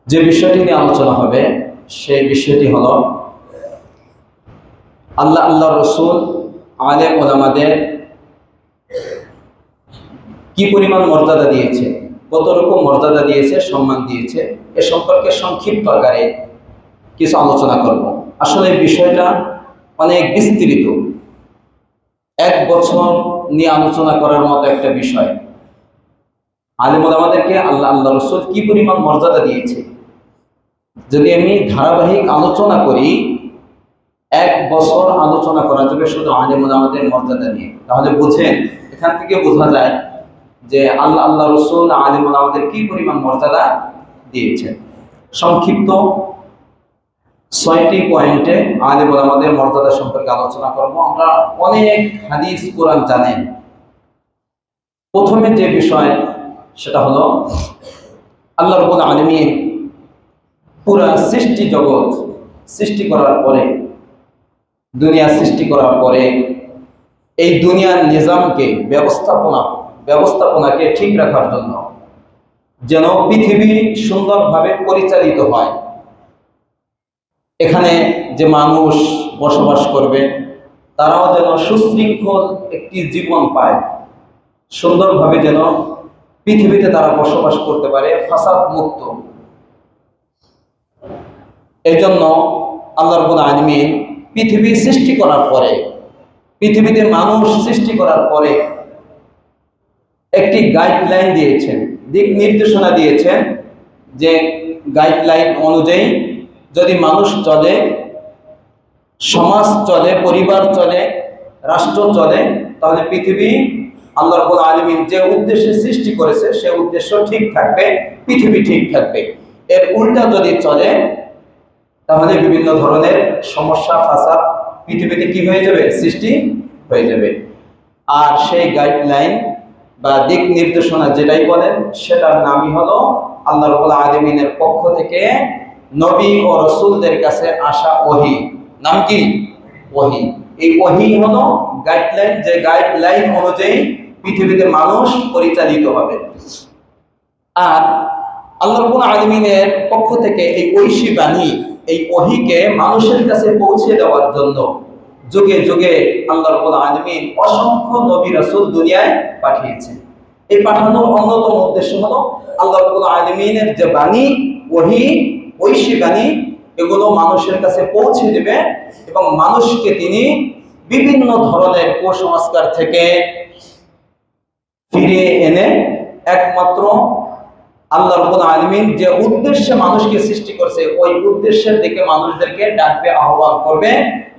যে বিষয়টি নিয়ে আলোচনা হবে সেই বিষয়টি হলো আল্লাহ রসুল আলেম ওলামাদের কি পরিমাণ মর্যাদা দিয়েছে, কত রকম মর্যাদা দিয়েছে, সম্মান দিয়েছে, এ সম্পর্কে সংক্ষিপ্ত আকারে কিছু আলোচনা করব। আসলে বিষয়টা অনেক বিস্তৃত, এক বছর নিয়ে আলোচনা করার মতো একটা বিষয়। আলেম ওলামাদেরকে আল্লাহ রসুল কি পরিমাণ মর্যাদা দিয়েছে, যদি আমি ধারাবাহিক আলোচনা করি, এক বছর আলোচনা করা যাবে শুধু আলেম ওলামাদের মর্যাদা নিয়ে। তাহলে বুঝেন, এখান থেকে বোঝা যায় যে আল্লাহ রসুল আলেম ওলামাদের কি পরিমাণ মর্যাদা দিয়েছেন। সংক্ষিপ্ত 6টি পয়েন্টে আলেম ওলামাদের মর্যাদা সম্পর্কে আলোচনা করব। আমরা অনেক হাদিস কোরআন জানেন। প্রথমে যে বিষয় সেটা হলো আল্লাহ রাব্বুল আলামিন পুরা সৃষ্টি জগৎ সৃষ্টি করার পরে, দুনিয়া সৃষ্টি করার পরে এই দুনিয়ার নিজামকে ব্যবস্থাপনাকে ঠিক রাখার জন্য, যেন পৃথিবী সুন্দরভাবে পরিচালিত হয়, এখানে যে মানুষ বসবাস করবে তারাও যেন সুশৃঙ্খল একটি জীবন পায়, সুন্দরভাবে যেন পৃথিবীতে তারা বসবাস করতে পারে, ফাসাদ মুক্ত। এই জন্য আল্লাহ রাব্বুল আলামিন পৃথিবী সৃষ্টি করার পরে, পৃথিবীতে মানুষ সৃষ্টি করার পরে একটি গাইডলাইন দিয়েছেন, দিক নির্দেশনা দিয়েছেন, যে গাইডলাইন অনুযায়ী যদি মানুষ চলে, সমাজ চলে, পরিবার চলে, রাষ্ট্র চলে, তাহলে পৃথিবী আল্লাহ রাব্বুল আলামিন যে উদ্দেশ্যে সৃষ্টি করেছে সে উদ্দেশ্য ঠিক থাকবে, পৃথিবী ঠিক থাকবে। এর উল্টা যদি চলে তাহলে বিভিন্ন ধরনের সমস্যা, ফাসাদ পৃথিবীতে কি হয়ে যাবে, সৃষ্টি হয়ে যাবে। আর সেই গাইডলাইন বা দিক নির্দেশনা যেটাই বলেন, সেটার নামই হলো আল্লাহ রাব্বুল আলামিনের পক্ষ থেকে নবী ও রাসূলদের কাছে আসা ওহী। নাম কি? ওহী। এই ওহী হলো গাইডলাইন, যে গাইডলাইন অনুযায়ী পৃথিবীতে মানুষ পরিচালিত হবে। আর আল্লাহ রাব্বুল আলামিনের পক্ষ থেকে এই ঐশী বাণী, এই ওহীকে মানুষের কাছে পৌঁছে দেওয়ার জন্য যুগে যুগে আল্লাহ রাব্বুল আলামিন অসংখ্য নবী রাসূল দুনিয়ায় পাঠিয়েছেন। এই পাঠানোর অন্যতম উদ্দেশ্য হলো আল্লাহ রাব্বুল আলামিনের যে বাণী, ওহী, ঐশী বাণী, এগুলো মানুষের কাছে পৌঁছে দেবে এবং মানুষকে তিনি বিভিন্ন ধরনের কুসংস্কার থেকে ফিরিয়ে এনে একমাত্র আল্লাহ রাব্বুল আলামিন যে উদ্দেশ্যে মানুষকে সৃষ্টি করছে ওই উদ্দেশ্যের দিকে মানুষদেরকে ডাকবে, আহ্বান করবে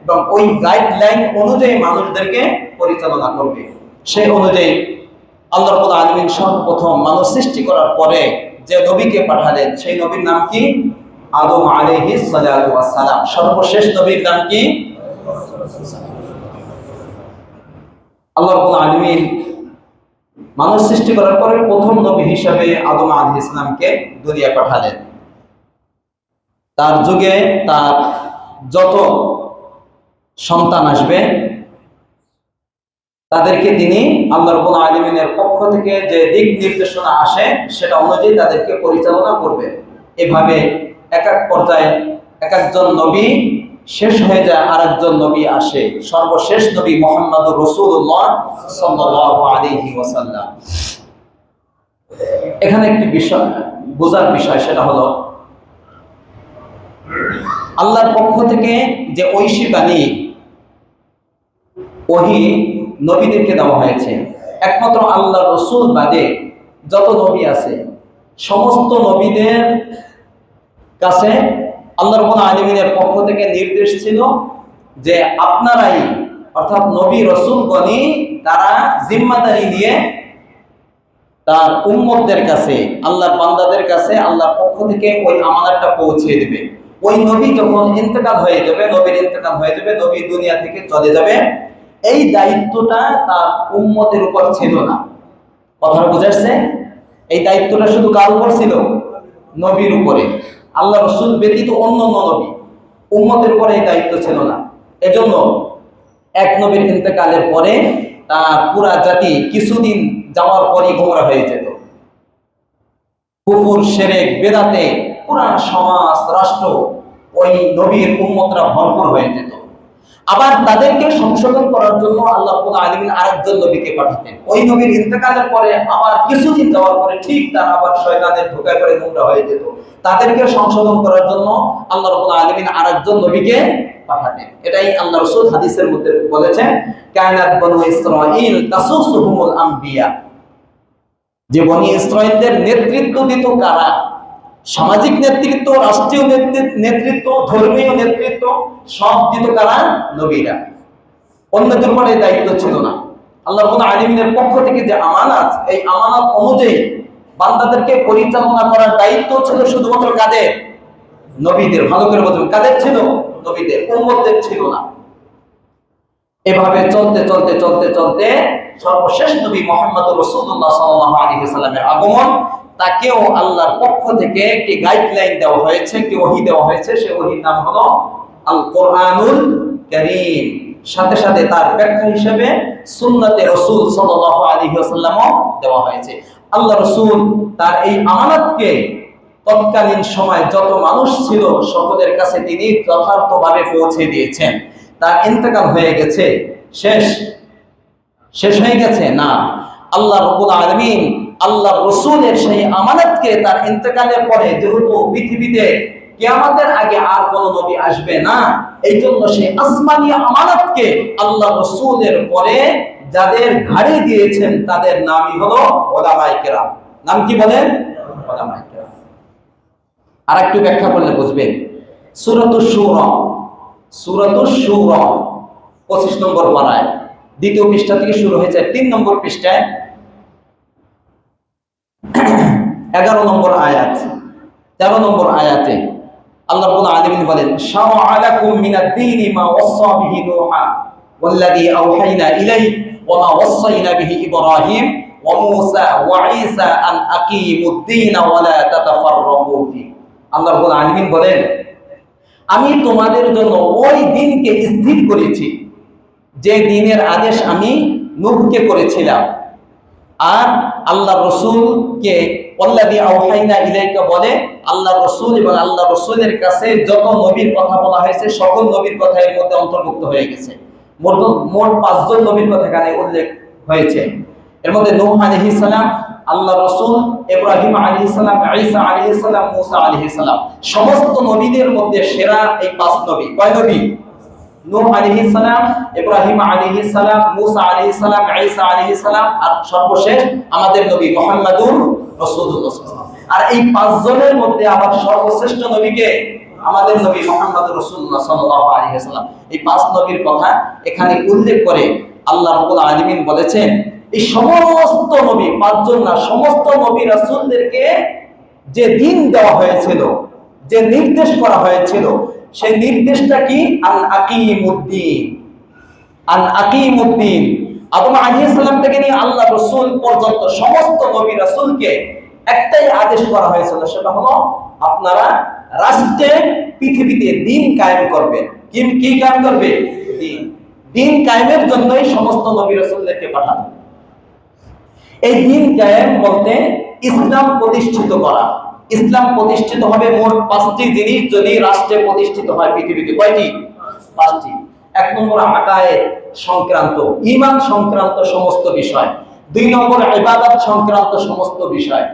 এবং ওই গাইডলাইন অনুযায়ী মানুষদেরকে পরিচালনা করবে। সেই অনুযায়ী আল্লাহ রাব্বুল আলামিন সর্বপ্রথম মানুষ সৃষ্টি করার পরে যে নবীকে পাঠালেন, সেই নবীর নাম কি? আদম আলাইহিস সালাতু ওয়াস সালাম। সর্বশেষ নবীর নাম কি? আল্লাহ রাব্বুল আলামিন মানুষ সৃষ্টি করার পরে প্রথম নবী হিসাবে আদম আলাইহিস সালামকে দুনিয়ায় পাঠালেন। তার যুগে তার যত সন্তান আসবে তাদেরকে তিনি আল্লাহ রাব্বুল আলামিনের পক্ষ থেকে যে দিক নির্দেশনা আসে সেটা অনুযায়ী তাদেরকে পরিচালনা করবেন। এভাবে এক এক পর্যায়ে এক একজন নবী শেষ হয়ে যায়, আরেকজন নবী আসে। সর্বশেষ নবী মুহাম্মদুর রাসূলুল্লাহ সাল্লাল্লাহু আলাইহি ওয়াসাল্লাম। এখানে একটি বিষয় বোঝার বিষয়, সেটা হলো আল্লাহর পক্ষ থেকে যে ঐশী বাণী, ওহী নবীদেরকে দেওয়া হয়েছে। একমাত্র আল্লাহ রসুল বাদে যত নবী আছে সমস্ত নবীদের কাছে আল্লাহ রাব্বুল আলামিনের পক্ষ থেকে নির্দেশ ছিল যে আপনারাই, অর্থাৎ নবী রাসূলগণই, তারা জিম্মাদারি নিয়ে তার উম্মতদের কাছে, আল্লাহর বান্দাদের কাছে আল্লাহর পক্ষ থেকে ওই আমানতটা পৌঁছে দেবে। ওই নবী যখন ইন্তেকাল হয়ে যাবে, নবীর ইন্তেকাল হয়ে যাবে, নবী দুনিয়া থেকে চলে যাবে, এই দায়িত্বটা তার উম্মতের উপর ছিল না। কথা বুঝাচ্ছে? এই দায়িত্বটা শুধু কার উপর ছিল? নবীর উপরে। আল্লাহ রাসূল ব্যতীত অন্য নবী উম্মতের উপরে এই দায়িত্ব ছিল না। এজন্য এক নবীর ইন্তেকালের পরে তার পুরা জাতি কিছুদিন যাওয়ার পরই গোমরা হয়ে যেত। কুফর, শিরক, বিদআতে পুরা সমাজ রাষ্ট্র ওই নবীর উম্মতরা ভরপুর হয়ে যেত। আবার তাদেরকে সংশোধন করার জন্য আল্লাহ রাব্বুল আলামিন আরেকজন নবীকে পাঠাতেন। ওই নবীর ইন্তেকালের পরে আবার কিছুদিন যাওয়ার পরে ঠিক তারা আবার শয়তানের ধোঁকায় পড়ে গোমরা হয়ে যেত। তাদেরকে সংশোধন করার জন্য আল্লাহ রাব্বুল আলামিন আরেকজন নবীকে পাঠাতেন। এটাই আল্লাহ রাসূল হাদিসের মধ্যে বলেছেন, কায়নাত বনু ইসরাঈল তাসুসুহুমুল আম্বিয়া, যে বনি ইসরাঈলদের নেতৃত্ব দিত কারা? সামাজিক নেতৃত্ব, রাষ্ট্রীয় নেতৃত্ব, ধর্মীয় নেতৃত্ব সব দিত কারা? নবীরা। অন্যদের উপরে দায়িত্ব ছিল না। আল্লাহ রাব্বুল আলামিনের পক্ষ থেকে যে আমানত, এই আমানত অনুযায়ী বান্দাদেরকে পরিচালনা করার দায়িত্ব ছিল শুধুমাত্র কাদের? নবীদের। ভালো করে বুঝুন, কাদের ছিল? নবীদের, উম্মতদের ছিল না। এভাবে চলতে চলতে চলতে চলতে সর্বশেষ নবী মুহাম্মদুর রাসূলুল্লাহ সাল্লাল্লাহু আলাইহি ওয়াসাল্লামের আগমন, তাকেও আল্লাহর পক্ষ থেকে একটি গাইডলাইন দেওয়া হয়েছে, একটি ওহী দেওয়া হয়েছে। সেই ওহীর নাম হলো আল কোরআনুল কারীম। সাথে সাথে তার ব্যাখ্যা হিসেবে সুন্নতে রাসূল সাল্লাল্লাহু আলাইহি ওয়াসাল্লামও দেওয়া হয়েছে। আল্লাহ রাসূল তার এই আমানতকে তৎকালীন সময় যত মানুষ ছিল সকলের কাছে তিনি যথার্থভাবে পৌঁছে দিয়েছেন। তার ইন্তেকাল হয়ে গেছে, শেষ হয়ে গেছে না। আল্লাহ রাব্বুল আলামিন আল্লাহ রাসূলের সেই আমানতকে তার ইন্তেকালের পরে, যেহেতু পৃথিবীতে কিয়ামতের আগে আর কোন নবী আসবে না, এই জন্য সেই আসমানী আমানতকে আল্লাহ রাসূলের পরে যাদের ঘাড়ে দিয়েছেন তাদের নামই হলো উলামায়ে কেরাম। নাম কি বলেন? উলামায়ে কেরাম। আরেকটু ব্যাখ্যা করলে বুঝবেন। সূরাতুশ শুরা, সূরাতুশ শুরা 25 নম্বর পারায়, দ্বিতীয় পৃষ্ঠা থেকে শুরু হয়েছে, 3 নম্বর পৃষ্ঠায় 11 নম্বর আয়াত, 13 নম্বর আয়াতে আল্লাহ রাব্বুল আলামিন বলেন, শারা'a লাকুম মিনাদ-দীনি মা ওয়াসসা বিহি নূহা ওয়াল্লাযী আওহাইনা ইলাইহি ওয়া মা ওয়াসাইনা বিহি ইব্রাহিম ওয়া মূসা ওয়া ঈসা আন আকিমুদ-দীনা ওয়া লা তাতাফাররাকু ফি। আল্লাহ রাব্বুল আলামিন বলেন, আমি তোমাদের জন্য ওই দিনকে স্থির করেছি যে দিনের আদেশ আমি নূহকে করেছিলাম। আর আল্লাহ রাসূলকে ওয়াল্লাযী আওহাইনা ইলাইকা বলে, আল্লাহ রাসূল এবং আল্লাহ রাসূলের কাছে যত নবীর কথা বলা হয়েছে সকল নবীর কথা এর মধ্যে অন্তর্ভুক্ত হয়ে গেছে। মোট 5 জন নবীর কথা এখানে উল্লেখ হয়েছে। এর মধ্যে নূহ আলাইহিস সালাম, আল্লাহ রাসূল, ইব্রাহিম আলাইহিস সালাম, ঈসা আলাইহিস সালাম, মূসা আলাইহিস সালাম, সমস্ত নবীদের মধ্যে সেরা এই 5 নবী। কয় নবী? নূহ আলাইহিস সালাম, ইব্রাহিম আলাইহিস সালাম, মূসা আলাইহিস সালাম, ঈসা আলাইহিস সালাম, আর সর্বশেষ আমাদের নবী মুহাম্মদুর রাসূলুল্লাহ সাল্লাল্লাহু আলাইহি ওয়াসাল্লাম। আর এই 5 জনের মধ্যে আবার সর্বশ্রেষ্ঠ নবীকে আমাদের নবী মুহাম্মদুর রাসূলুল্লাহ সাল্লাল্লাহু আলাইহি ওয়াসাল্লাম। এই 5 নবীর কথা এখানে উল্লেখ করে আল্লাহ রাব্বুল আলামিন বলেছেন, এই সমস্ত নবী, 5 জন না, সমস্ত নবী রাসূলদেরকে যে দিন দেওয়া হয়েছিল, যে নির্দেশ করা হয়েছিল, সেই নির্দেশটা কি? আল আকিমুদ্দিন। আল আকিমুদ্দিন। আদম আলাইহিস সালাম থেকে নিয়ে আল্লাহ রাসূল পর্যন্ত সমস্ত নবী রাসূলকে একটাই আদেশ করা হয়েছিল, সেটা হলো আপনারা রাষ্ট্রে, পৃথিবীতে দিন কায়েম করবেন। কি কায়েম করবে? দিন কায়েমের জন্যই সমস্ত নবী রাসূলদেরকে পাঠানো। এই দিন কায়েম বলতে ইসলাম প্রতিষ্ঠিত করা। ইসলাম প্রতিষ্ঠিত হবে মোট 5টি জিনিস যদি রাষ্ট্রে প্রতিষ্ঠিত হয় পৃথিবীতে। কয়টি? 5টি। 1 নম্বর আকায়েদ সংক্রান্ত, ঈমান সংক্রান্ত সমস্ত বিষয়। 2 নম্বর ইবাদত সংক্রান্ত সমস্ত বিষয়।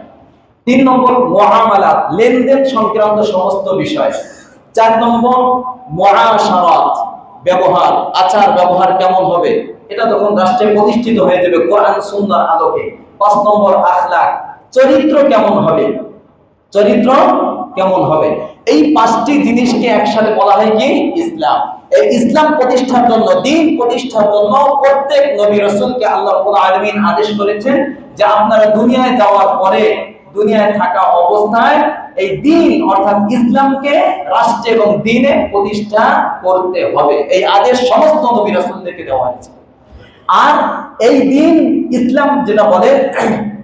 3 নম্বর মুআমালাত, লেনদেন সংক্রান্ত সমস্ত বিষয়। 4 নম্বর মুআশারাত, ব্যবহার, আচার ব্যবহার কেমন হবে, এটা যখন রাষ্ট্রে প্রতিষ্ঠিত হয়ে যাবে কোরআন সুন্নাহর আলোকে। 5 নম্বর আখলাক, চরিত্র কেমন হবে, চরিত্র কেমন হবে। এই 5টি জিনিসকে একসাথে বলা হয় কি? ইসলাম। এই ইসলাম প্রতিষ্ঠার জন্য, দিন প্রতিষ্ঠার জন্য প্রত্যেক নবী রাসূলকে আল্লাহ রাব্বুল আলামিন আদেশ করেছেন যে আপনারা দুনিয়ায় যাওয়ার পরে, দুনিয়ায় থাকা অবস্থায় এই দিন অর্থাৎ ইসলামকে রাষ্ট্রে এবং দিনে প্রতিষ্ঠা করতে হবে। এই আদেশ সমস্ত নবী রাসূলদেরকে দেওয়া হয়েছে। আর এই দিন ইসলাম যেটা বলে,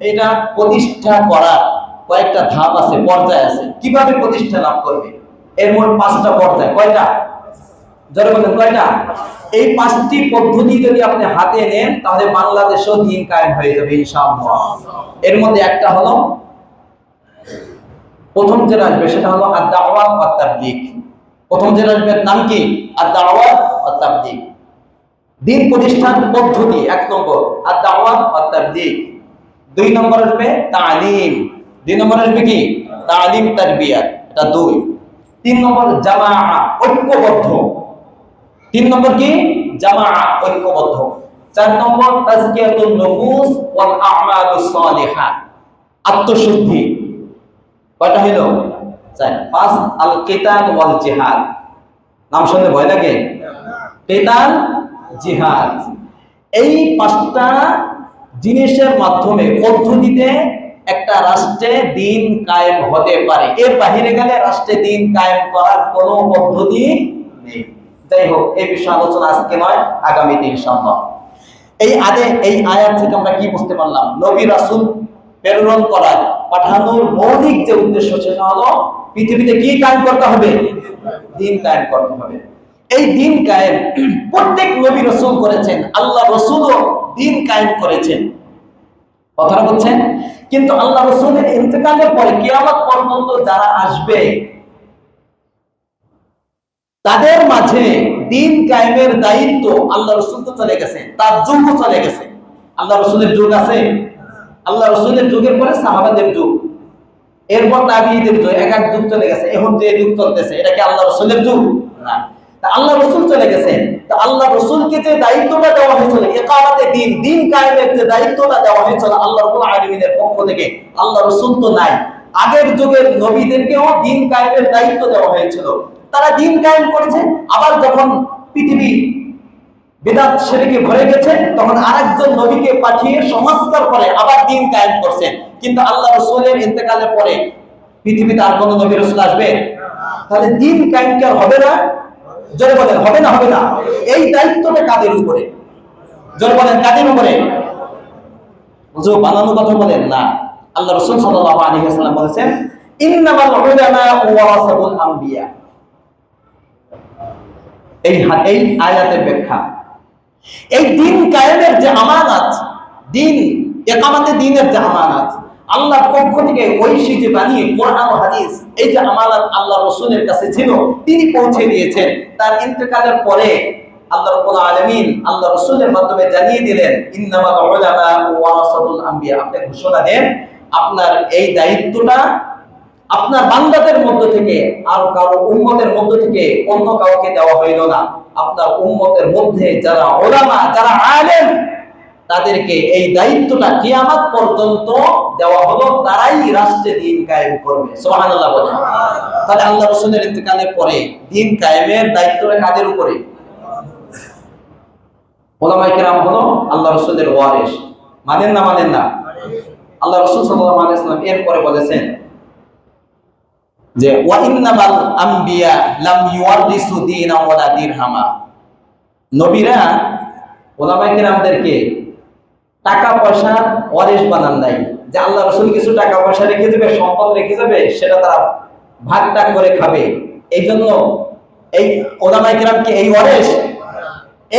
এটা প্রতিষ্ঠা করার কয়েকটা ধাপ আছে, পর্যায় আছে। কিভাবে প্রতিষ্ঠা লাভ করবে? এর মোট 5টা পর্যায়। কয়টা? জোরে বলেন, কয়টা? এই 5টি পদ্ধতি যদি আপনি হাতে নেন তাহলে বাংলাদেশেও দিন কায়েম হয়ে যাবে ইনশাআল্লাহ। এর মধ্যে একটা হলো প্রথম যেটা আসবে সেটা হলো আদ-দাওয়া ওয়া তাবলীগ। প্রথম যেটা আসবে নাম কি? আদ-দাওয়া ওয়া তাবলীগ। দিন প্রতিষ্ঠান পদ্ধতি ১ নম্বর আদ-দাওয়া ওয়া তাবলীগ। ২ নম্বর আসবে তালিম। ২ নম্বর আসবে কি? তালিম তারবিয়াত, এটা ২। ৩ নম্বর জামাআ, ঐক্যবদ্ধ। ৩ নম্বর কি? জামাআ, ঐক্যবদ্ধ। ৪ নম্বর তাজকিয়াতুন নুফুস ওয়াল আমালুস সালিহা, আত্মশুদ্ধি। কয়টা হলো? ৪। ৫ আল কিতাল ওয়াল জিহাদ। নাম শুনলে ভয় লাগে? কিতাল, জিহাদ, এই ৫টা জিনিসের মাধ্যমে পদ্ধতিতে একটা রাষ্ট্রে দিন কায়েম হতে পারে। এর বাহিরে গেলে রাষ্ট্রে দিন কায়েম করার কোনো পদ্ধতি নেই। যাই হোক, এই বিষয়ে আলোচনা আজকে নয়, আগামীতে ইনশাআল্লাহ। এই আয়াত থেকে আমরা কি বুঝতে পারলাম? নবী রাসূল প্রেরণ করার, পাঠানোর মৌলিক যে উদ্দেশ্য সেটা হলো পৃথিবীতে কি কায়েম করতে হবে? দিন কায়েম করতে হবে। এই দিন কায়েম প্রত্যেক নবী রাসূল করেছেন, আল্লাহ রাসূলও দিন কায়েম করেছেন। কথাটা বলছেন? কিন্তু আল্লাহ রাসূলের ইন্তেকালের পরে কিয়ামত পর্যন্ত যারা আসবে তাদের মাঝে দিন কায়েমের দায়িত্ব, আল্লাহ রাসূল তো চলে গেছে, তার যুগও চলে গেছে। আল্লাহ রাসূলের যুগ আছে, আল্লাহ রাসূলের যুগের পরে সাহাবাদের যুগ, এরপর তাবিঈদের যুগ, এক যুগ চলে গেছে। এখন যে যুগ চলতেছে এটা কি আল্লাহ রাসূলের যুগ? না। তা আল্লাহ রাসূল চলে গেছেন, তা আল্লাহ রাসূলকে যে দায়িত্বটা দেওয়া হয়েছিল ইকামতে দিন, দিন কায়েমের যে দায়িত্বটা দেওয়া হয়েছিল আল্লাহ রাব্বুল আলামিনের পক্ষ থেকে, আল্লাহ রাসূল তো নাই, আগের যুগের নবীদেরকেও দিন কায়েমের দায়িত্ব দেওয়া হয়েছিল, তারা দিন কায়েম করেছে। আবার যখন পৃথিবী বিদআত শিরকে ভরে গেছে তখন আরেকজন নবীকে পাঠিয়ে সংস্কার করে আবার দিন কায়েম করছেন। কিন্তু আল্লাহ রাসূলের ইন্তেকালের পরে পৃথিবীতে আর কোন নবী রাসূল আসবে? তাহলে দিন কায়েম কি আর হবে না? জোরে বলেন, হবে না? হবে না। এই দায়িত্বটা কাদের উপরে? জোরে বলেন, কাদের উপরে? হুজুর বানানো কথা বলেন না। আল্লাহ রাসূল সাল্লাল্লাহু আলাইহি ওয়াসাল্লাম বলেছেন, ইন্নামাল উলামা ওয়ারাসাতুল আমবিয়া। এই আয়াতের ব্যাখ্যা, এই দিন কায়েমের যে আমানত, দিন ইকামতে দ্বীনের যে আমানত আল্লাহর পক্ষ থেকে ঐশী যে বানিয়ে কোরআন ও হাদিস, এই যে আমানত আল্লাহ রাসূলের কাছে ছিল তিনি পৌঁছে দিয়েছেন। তার ইন্তেকালের পরে আল্লাহ রাব্বুল আলামিন আল্লাহ রাসূলের মাধ্যমে জানিয়ে দিলেন, ইন্নামাল উলামা ওয়ারাসাতুল আমবিয়া। আপনি ঘোষণা দেন আপনার এই দায়িত্বটা আপনার বান্দাদের মধ্য থেকে আর কারো উম্মতের মধ্য থেকে অন্য কাউকে দেওয়া হইল না। আপনার উম্মতের মধ্যে যারা উলামা, যারা আলেম, তাদেরকে এই দায়িত্বটা কিয়ামত পর্যন্ত দেওয়া হলো, তারাই রাষ্ট্রে দিন কায়েম করবে। সুবহানাল্লাহ বলেন। তাহলে আল্লাহ রাসূলের ইন্তেকালের পরে দিন কায়েমের দায়িত্বটা কাদের উপরে? উলামায়ে কেরাম হলো আল্লাহ রাসূলের ওয়ারিস। মানেন না? মানেন না? আল্লাহ রাসূল সাল্লাল্লাহু আলাইহি ওয়াসাল্লাম এরপরে বলেছেন যে ওয়া ইন্নামাল আমবিয়া লাম ইউয়ারিসু দীনা ওয়ালা দিরহামা। নবীরা উলামায়ে কেরামদেরকে টাকা পয়সা ওয়ারিস বানান নাই, যে আল্লাহ রাসূল কিছু টাকা পয়সা রেখে যাবে, সম্পদ রেখে যাবে, সেটা তারা ভাগ করে খাবে। এই জন্য এই উলামায়ে কেরামকে এই ওয়ারিস,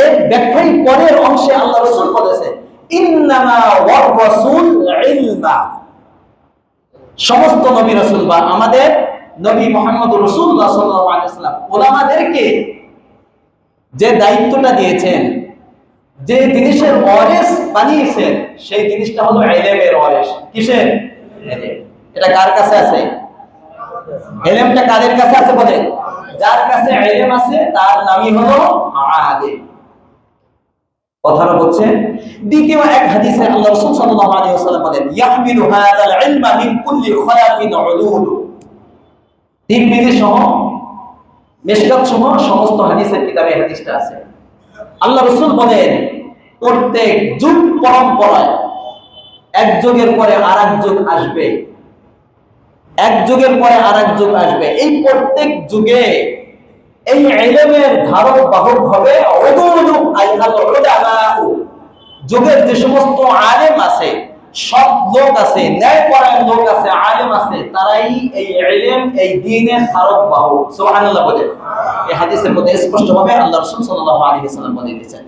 এর ব্যাখ্যাই পরের অংশে আল্লাহ রাসূল বলেছেন, ইন্নামা ওয়ারাসুল ইলমা। সমস্ত নবী রাসূল বা আমাদের নবী মুহাম্মদুর রাসূলুল্লাহ সাল্লাল্লাহু আলাইহি ওয়াসাল্লাম উলামাদেরকে যে দায়িত্বটা দিয়েছেন, যে জিনিসের ওয়ারিস বানিয়েছেন, সেই জিনিসটা হলো ইলমের ওয়ারিস। কিসের? ইলম। এটা কার কাছে আছে? ইলমটা কাদের কাছে আছে বলেন? যার কাছে ইলম আছে তার নামই হলো আলিম। কথাটা বলছেন। দ্বিতীয় এক হাদিসে আল্লাহ রাসূল সাল্লাল্লাহু আলাইহি ওয়াসাল্লাম বলেন, ইয়াহমিলু হাযাল ইলমা মিন কুল্লি খালাফিন উলুল। তিরমিজি সহ, মিশকাত সহ সমস্ত হাদিসের কিতাবে হাদিসটা আছে। আল্লাহ রাসূল বলেন, প্রত্যেক যুগ পরম্পরায় এক যুগের পরে আরেক যুগ আসবে, এক যুগের পরে আরেক যুগ আসবে। এই প্রত্যেক যুগে এই ইলমের ধারক বাহক হবে যুগের যে সমস্ত আলেম আছে, সব লোক আছে, ন্যায়পরায়ণ লোক আছে, আলেম আছে, তারাই এই ইলম, এই দ্বীনের ধারক বাহক। সুবহানাল্লাহ বলেন। এই হাদিসের মধ্যে স্পষ্টভাবে আল্লাহ রাসূল সাল্লাল্লাহু আলাইহি ওয়াসাল্লাম বলে দিয়েছেন।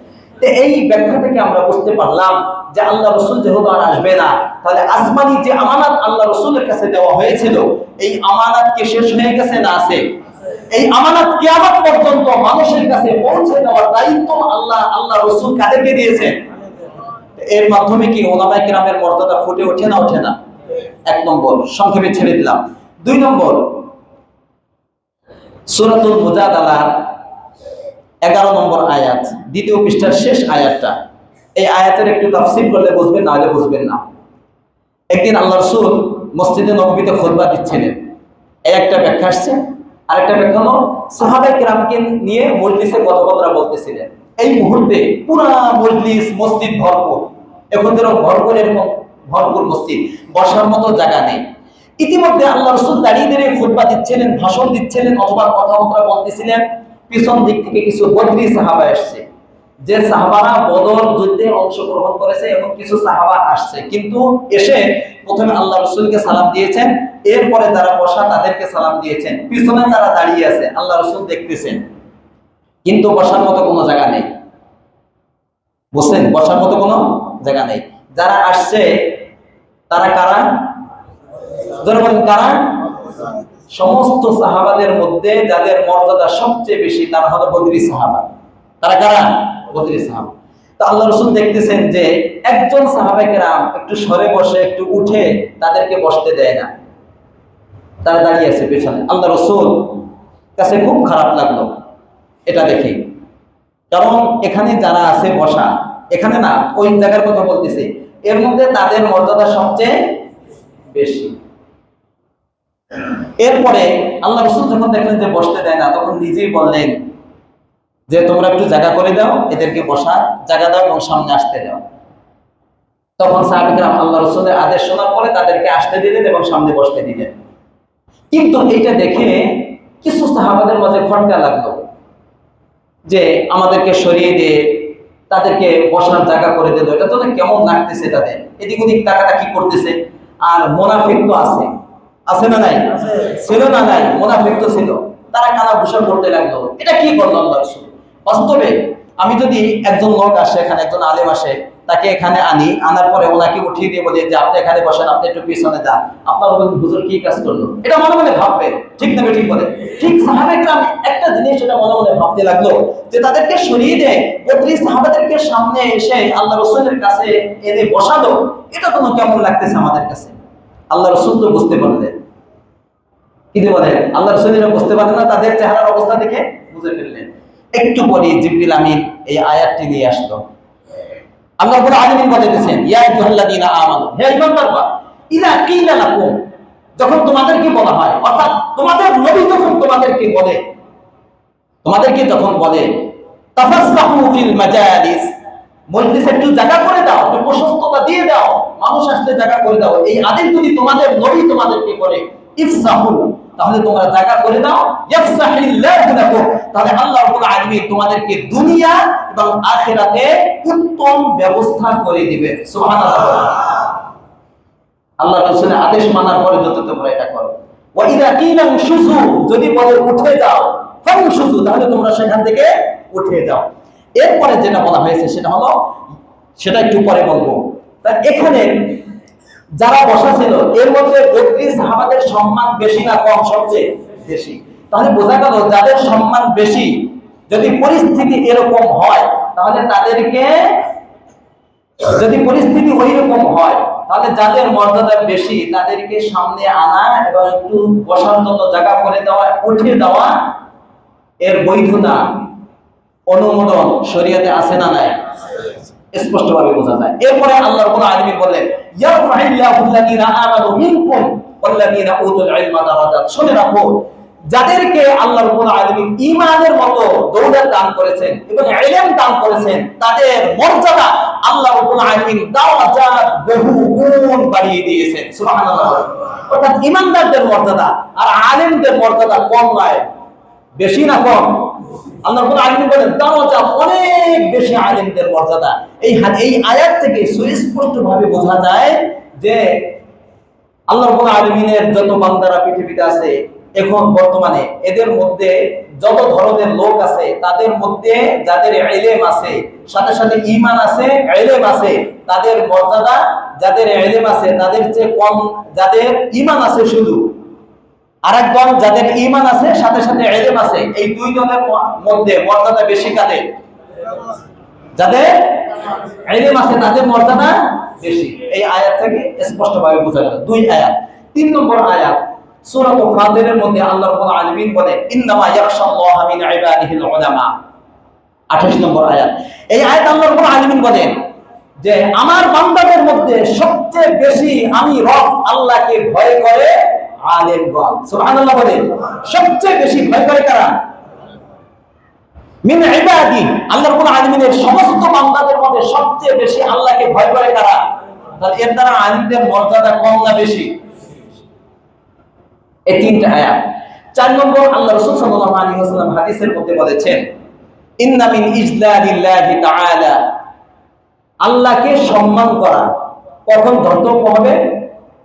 এই ব্যাখ্যা থেকে আমরা বুঝতে পারলাম যে আল্লাহ রাসূল যেহেতু আর আসবে না, তাহলে আসমানি যে আমানত আল্লাহ রাসূলের কাছে দেওয়া হয়েছিল, এই আমানত কি শেষ হয়ে গেছে না আছে? এই আমানত কিয়ামত পর্যন্ত মানুষের কাছে পৌঁছে দেওয়ার দায়িত্ব আল্লাহ রাসূল কাদেরকে দিয়েছেন? এর মাধ্যমে কি উলামায়ে কিরামের মর্যাদা ফুটে ওঠে না ওঠে না? এক নম্বর, সংক্ষেপে ছেড়ে দিলাম। দুই নম্বর, সূরাতুল মুজাদালার 11 নম্বর আয়াত, দ্বিতীয় পৃষ্ঠার শেষ আয়াতটা। এই আয়াতের একটু তাফসীর করলে বুঝবেন, না হলে বুঝবেন না। একদিন আল্লাহ রাসূল মসজিদে নববীতে খুতবা দিচ্ছিলেন, এই একটা ব্যাখ্যা আসছে। আরেকটা ব্যাখ্যা হলো সাহাবায়ে কিরামকে নিয়ে মজলিসে কথাবার্তা বলতেছিলেন। এই মুহূর্তে পুরা মজলিস, মসজিদ ভরপুর। এখন যেরকম ভরপুর মসজিদ, বসার মতো জায়গা নেই। ইতিমধ্যে আল্লাহ রাসূল দাঁড়িয়ে দাঁড়িয়ে খুতবা দিচ্ছিলেন, ভাষণ দিচ্ছিলেন অথবা কথাবার্তা বলতেছিলেন। পিছন দিক থেকে কিছু বদরি সাহাবা আসছে, যে সাহাবারা বদর যুদ্ধে অংশগ্রহণ করেছে, এবং কিছু সাহাবা আসছে। কিন্তু এসে প্রথমে আল্লাহ রাসূলকে সালাম দিয়েছেন, এরপরে যারা বসা তাদেরকে সালাম দিয়েছেন। পিছনে তারা দাঁড়িয়ে আছে, আল্লাহ রাসূল দেখতেছেন, কিন্তু বসার মতো কোনো জায়গা নেই। বুঝছেন? বসার মতো কোনো জায়গা নেই। যারা আসছে তারা কারা? যারা বলেন কারা? সমস্ত সাহাবাদের মধ্যে যাদের মর্যাদা সবচেয়ে বেশি তারা হলো বদরি সাহাবা। তারা কারা? বদরি সাহাবা। তো আল্লাহ রাসূল দেখতেছেন যে একজন সাহাবায়ে কেরাম একটু সরে বসে, একটু উঠে তাদেরকে বসতে দেয় না, তারা দাঁড়িয়ে আছে পেছনে। আল্লাহ রাসূল কাছে খুব খারাপ লাগলো এটা দেখে, কারণ এখানে যারা আছে বসা, এখানে না, ওই জায়গার কথা বলতেছে, এর মধ্যে তাদের মর্যাদা সবচেয়ে বেশি। এরপরে আল্লাহ রাসূল যখন দেখলেন যে বসতে দেয় না, তখন নিজেই বললেন যে তোমরা একটু জায়গা করে দাও, এদেরকে বসার জায়গা দাও এবং সামনে আসতে দাও। তখন সাহাবায়ে আল্লাহ রাসূলের আদেশ শোনার পরে তাদেরকে আসতে দিলেন এবং সামনে বসতে দিলেন। কিন্তু এইটা দেখে কিছু সাহাবাদের মাঝে খটকা লাগলো যে আমাদেরকে সরিয়ে দিয়ে তাদেরকে বসার জায়গা করে দিল, এটা তো কেমন লাগতেছে তাদের, এদিক ওদিক তাকাতাকি করতেছে। আর মুনাফিক তো আছে না নাই? ছিল না নাই? মুনাফিক তো ছিল, তারা কানা ঘুষা করতে লাগলো। এটা কি করলো আল্লাহ রাসূল? বাস্তবে আমি যদি একজন লোক আসে, এখানে একজন আলেম আসে, তাকে এখানে আনার পরে ওনাকে উঠিয়ে দিয়ে বলি যে আপনি এখানে বসেন, আপনি একটু পিছনে যান, আপনার বলবেন হুজুর কি কাজ করলো? এটা মনে মনে ভাববে, ঠিক না? ঠিক বলে। ঠিক সাহাবায়ে কেরাম একটা জিনিস এটা মনে মনে ভাবতে লাগলো যে তাদেরকে সরিয়ে দেয়, বদরি সাহাবাদেরকে সামনে এসে আল্লাহ রাসূলের কাছে এনে বসালো, এটা তো কেমন লাগতেছে আমাদের কাছে। আল্লাহ রাসূল তো বুঝতে পারলেন, কিন্তু বলে আল্লাহ রাসূলরা বুঝতে পারলেন না, তাদের চেহারার অবস্থা দেখে বুঝে ফেললেন। একটু পরে জিবরিল আমিন এই আয়াতটি নিয়ে আসলো। আল্লাহ রাব্বুল আলামিন বলেছেন, ইয়া আইয়ুহাল্লাযীনা আমানু, হে ঈমানদাররা, ইযা কিলা লাকুম, যখন তোমাদেরকে বলা হয়, অর্থাৎ তোমাদের নবী যখন তোমাদেরকে যখন বলে তাফাসসাহু ফিল মাজালিস, মজলিসে একটু জায়গা করে দাও, একটু প্রশস্ততা দিয়ে দাও, মানুষ আসলে জায়গা করে দাও, এই আদেশ যদি তোমাদের নবী তোমাদেরকে করে, ইফসাহু, তাহলে তোমরা জায়গা করে দাও, ইয়াফসাহিল্লাহু লাকুম, তাহলে আল্লাহ রাব্বুল আলামিন তোমাদেরকে দুনিয়া এবং আখিরাতে উত্তম ব্যবস্থা করে দিবেন। সুবহানাল্লাহ। আল্লাহ রাসূলের আদেশ মানার পরে যত তোমরা এটা করো। ওয়া ইযা কিলা উনশুযু, যদি বলে উঠে যাও, ফানশুযু, তাহলে তোমরা সেখান থেকে উঠে যাও। এরপরে যেটা বলা হয়েছে সেটা একটু পরে বলবো। তা এখানে যারা বসা ছিল এর মধ্যে বদরি সাহাবাদের সম্মান বেশি না কম? সবচেয়ে বেশি। তাহলে বোঝা গেল যাদের সম্মান বেশি, যদি পরিস্থিতি এরকম হয়, তাহলে তাদেরকে, যদি পরিস্থিতি ওই রকম হয়, তাহলে যাদের মর্যাদা বেশি তাদেরকে সামনে আনা এবং একটু বসার জন্য জায়গা করে দেওয়া, উঠে দেওয়া, এর বৈধতা, অনুমোদন শরীয়তে আছে না নাই? স্পষ্টভাবে বোঝা যায়। এরপরে আল্লাহ রাব্বুল আলামিন বলেন, ইয়ারফাইল্লাহুল্লাযীনা আমানু মিনকুম ওয়াল্লাযীনা উতুল ইলমা দারাজাত, শুনে রাখো, যাদেরকে আল্লাহ রাব্বুল আলামিন ঈমানের মতো দৌলত দান করেছেন এবং ইলম দান করেছেন, তাদের মর্যাদা আল্লাহ রাব্বুল আলামিন দারাজাত বহু গুণ বাড়িয়ে দিয়েছেন। সুবহানাল্লাহ। অর্থাৎ ঈমানদারদের মর্যাদা আর আলেমদের মর্যাদা কম নয়, বেশি না কম? আল্লাহ রাব্বুল আলামিন বলেন দারাজা অনেক বেশি আলেমদের মর্যাদা। এই আয়াত থেকে সুস্পষ্টভাবে বোঝা যায় যে আল্লাহ রাব্বুল আলামিনের যত বান্দারা পৃথিবীতে আছে এখন বর্তমানে, এদের মধ্যে যত ধরনের লোক আছে, তাদের মধ্যে যাদের ইলম আছে, সাথে সাথে ঈমান আছে, ইলম আছে, তাদের মর্যাদা যাদের ইলম আছে তাদের চেয়ে কম যাদের ঈমান আছে শুধু। আরেক দল যাদের ঈমান আছে সাথে সাথে ইলম আছে, এই দুই দলের মধ্যে মর্যাদা বেশি কাদের? যাদের ইলম আছে তাদের মর্যাদা বেশি। এই আয়াত থেকে স্পষ্টভাবে বোঝা গেল। দুই আয়াত। 3 নম্বর আয়াত সূরা ফাতিরের মধ্যে আল্লাহ রাব্বুল আলামিন বলেন ইন্নামা ইয়াখশাল্লাহা মিন ইবাদিহিল উলামা। 28 নম্বর আয়াত। এই আয়াত আল্লাহ রাব্বুল আলামিন বলেন যে আমার বান্দাদের মধ্যে সবচেয়ে বেশি আমি রব আল্লাহকে ভয় করে আলেমগণ। সুবহানাল্লাহ বলেন। সবচেয়ে বেশি ভয় করে কারা? মিন ইবাদি, আল্লাহ রাব্বুল আলামিনের সমস্ত বান্দাদের মধ্যে সবচেয়ে বেশি আল্লাহকে ভয় করে কারা? তাহলে এর দ্বারা আলেমদের মর্যাদা কম না বেশি? এই তিনটা আয়াত। 4 নম্বর আল্লাহ রাসূল সাল্লাল্লাহু আলাইহি ওয়াসাল্লাম হাদিসের মধ্যে বলেছেন ইন্না মিন ইজলালিল্লাহি তাআলা, আল্লাহকে সম্মান করা কখন ধর্তব্য হবে?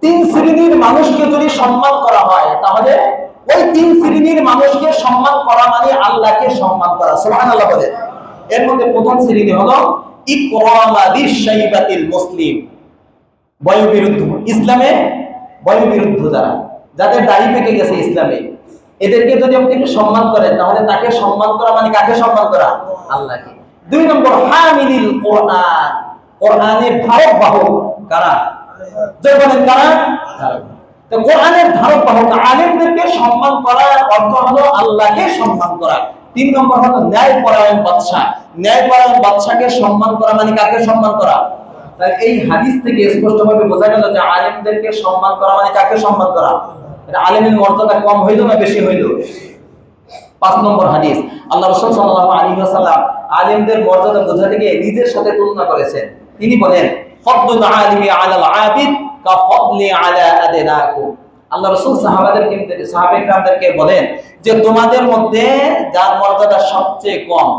3 শ্রেণীর মানুষকে যদি সম্মান করা হয় তাহলে ওই 3 শ্রেণীর মানুষকে সম্মান করা মানে আল্লাহকে সম্মান করা। সুবহানাল্লাহ বলে। এর মধ্যে প্রথম শ্রেণী হলো ইকরামাদিশ শাইবাতিল মুসলিম, বয়োবৃদ্ধ, ইসলামে বয়োবৃদ্ধ যারা, যাদের দাড়ি পেকে গেছে ইসলামে, এদেরকে যদি আপনি সম্মান করেন তাহলে তাকে সম্মান করা মানে কাকে সম্মান করা? আল্লাহকে। 2 নম্বর হামিলিল কোরআন, কোরআনের ধারক বাহক কারা? যে বলেন কারা? তো কোরআনের ধারক বাহক আলেমদেরকে সম্মান করার অর্থ হলো আল্লাহকে সম্মান করা। 3 নম্বর হলো ন্যায়পরায়ণ বাদশা, ন্যায়পরায়ণ বাদশাকে সম্মান করা মানে কাকে সম্মান করা? তাই এই হাদিস থেকে স্পষ্টভাবে বোঝা গেল যে আলেমদেরকে সম্মান করা মানে কাকে সম্মান করা? এটা আলেমের মর্যাদা কম হইল না বেশি হইল? 5 নম্বর হাদিস আল্লাহ রাসূল সাল্লাল্লাহু আলাইহি ওয়াসাল্লাম আলেমদের মর্যাদা বোঝাতে গিয়ে নিজের সাথে তুলনা করেছেন। তিনি বলেন ফাদলুল আলিমি আলাল আবিদ কা ফাদলি আলা আদনাকুম। আল্লাহ রাসূল সাহাবায়ে-কেরামদেরকে বলেন যে তোমাদের মধ্যে যার মর্যাদা সবচেয়ে কম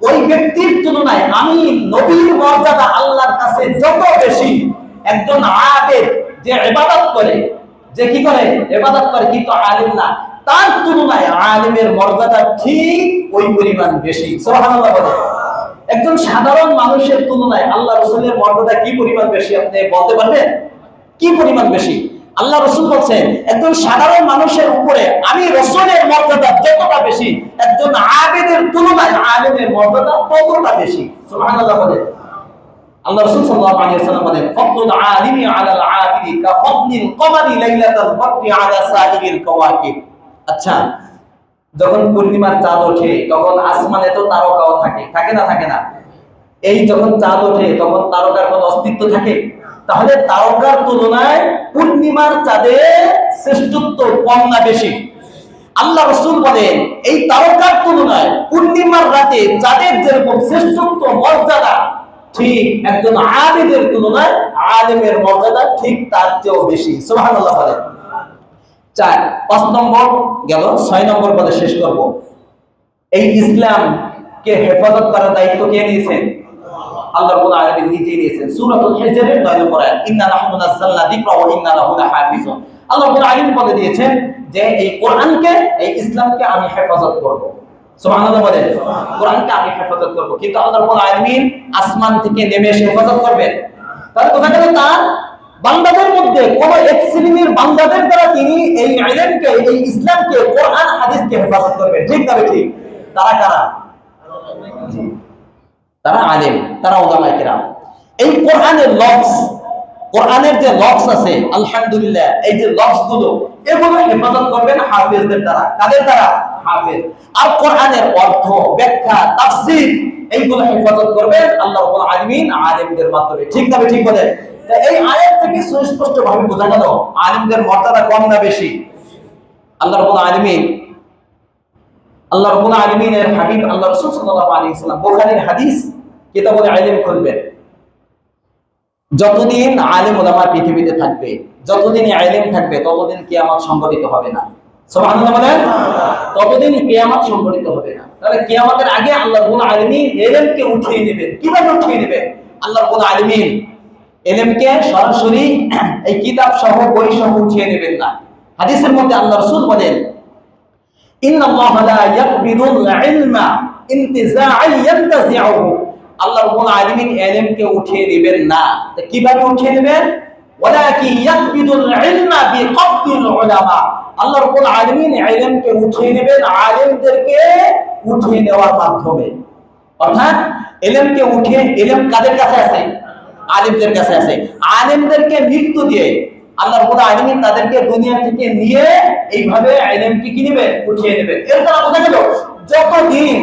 ওই ব্যক্তির তুলনায় আমি নবীর মর্যাদা আল্লাহর কাছে যত বেশি, একজন আবেদ যে ইবাদত করে, যে কি করে? ইবাদত করে কিন্তু আলেম না, তার তুলনায় আলেমের মর্যাদা ঠিক ওই পরিমাণ বেশি। সুবহানাল্লাহ বলে। একজন সাধারণ মানুষের তুলনায় আল্লাহ রাসূলের মর্যাদা কি পরিমাণ বেশি আপনি বলতে পারবেন? কি পরিমাণ বেশি? আল্লাহ রাসূল বলেন একজন সাধারণ মানুষের উপরে আমি রাসূলের মর্যাদা যতটা বেশি, একজন আবেদের তুলনায় আলেমের মর্যাদা ততটা বেশি। সুবহানাল্লাহ বলে। আল্লাহ রাসূল সাল্লাল্লাহু আলাইহি ওয়াসাল্লাম বলেন ফাদলুল আলিমি আলাল আবিদি কা ফাদলিল কমারি লাইলাতাল বদরি আলা সাইরিল কাওয়াকিব। আচ্ছা, যখন পূর্ণিমার চাঁদ ওঠে তখন আসমানে তো তারকাও থাকে, থাকে না? থাকে না? এই যখন চাঁদ ওঠে তখন তারকার কোনো অস্তিত্ব থাকে? তাহলে তারকার তুলনায় পূর্ণিমার চাঁদের শ্রেষ্ঠত্ব কম না বেশি? আল্লাহ রাসূল বলেন এই তারকার তুলনায় পূর্ণিমার রাতে চাঁদের যেরকম শ্রেষ্ঠত্ব মর্যাদা, ঠিক একজন আলেমের তুলনায় আলেমের মর্যাদা ঠিক তার চেয়েও বেশি। সুবহানাল্লাহ বলেন। 5 নম্বর গেল। 6 নম্বর বলে শেষ করব। এই ইসলামকে হেফাজত করার দায়িত্ব কে নিয়েছেন? আল্লাহ রাব্বুল আলামিন নিজেই নিয়েছেন। সূরাতুল হিজরের 9 নম্বর আয়াত ইন্না নাহনু নাযালনা যিকরা ওয়া ইন্না লাহু লাহাফিজুন। আল্লাহ রাব্বুল আলামিন বলে দিয়েছেন যে এই কোরআনকে, এই ইসলামকে আমি হেফাজত করব। সুবহানাল্লাহ বলেন। কোরআনকে আমি হেফাজত করব। কিন্তু আল্লাহ রাব্বুল আলামিন আসমান থেকে নেমে এসে হেফাজত করবেন? তাহলে কোথা গেল? তার বান্দাদের মধ্যে কোন এক শ্রেণীর বান্দাদের দ্বারা তিনি এই ইলমকে, এই ইসলামকে, কোরআন হাদিসকে হেফাজত করবেন। ঠিক না ঠিক? তারা কারা? তারা আলেম, তারা উলামায়ে কেরাম। এই কোরআনের লফজ, কোরআনের যে লফজ আছে আলহামদুলিল্লাহ, এই যে লফজগুলো এগুলো হেফাজত করবেন হাফেজদের দ্বারা। কাদের দ্বারা? হাফেজ। আর কোরআনের অর্থ, ব্যাখ্যা, তাফসীর এইগুলো হেফাজত করবেন আল্লাহ রাব্বুল আলামিন আলেমদের মাধ্যমে। ঠিক না ঠিক বলেন? তাই এই আয়াত থেকে সুস্পষ্ট ভাবে বোঝা গেল আলেমদের মর্যাদা কম না বেশি? আল্লাহ রাব্বুল আলামিনের হাবিব আল্লাহ রাসূল সাল্লাল্লাহু আলাইহি ওয়াসাল্লাম বুখারীর হাদিস কিতাবুল ইলম খুলবেন। যতদিন আলেম ওলামা পৃথিবীতে থাকবে, যতদিন ইলম থাকবে ততদিন কিয়ামত সংঘটিত হবে না। সুবহানাল্লাহ বলেন। ততদিন কিয়ামত সংঘটিত হবে না। তাহলে কিয়ামতের আগে আল্লাহ রাব্বুল আলামিন ইলমকে উঠিয়ে নেবেন। কিভাবে উঠিয়ে নেবেন? আল্লাহ রাব্বুল আলামিন ইলমকে সরাসরি এই কিতাব সহ বই সহ উঠিয়ে নেবেন না। হাদিসের মধ্যে আল্লাহ রাসূল বলেন ইন্নাল্লাহা লা ইয়াকবিদুল ইলমা ইনতিজাআন ইয়ানতাজিউহু আল্লাহ রাব্বুল আলামিন ইলমকে উঠিয়ে দিবেন না। তো কিভাবে উঠিয়ে দিবেন? ওয়ালাকি ইয়াকবিদুল ইলমা বিকবদিল উলামা। আল্লাহ রাব্বুল আলামিন ইলমকে উঠিয়ে দিবেন আলেমদেরকে উঠিয়ে নেওয়ার মাধ্যমে। অর্থাৎ ইলমকে উঠিয়ে, ইলম কাদের কাছে আছে? আলেমদের কাছে আছে। আলেমদেরকে মৃত্যু দিয়ে আল্লাহ রাব্বুল আলামিন তাদেরকে দুনিয়া থেকে নিয়ে এইভাবে ইলমকে কি নেবেন? উঠিয়ে নেবেন। এর দ্বারা বোঝা গেল যতদিন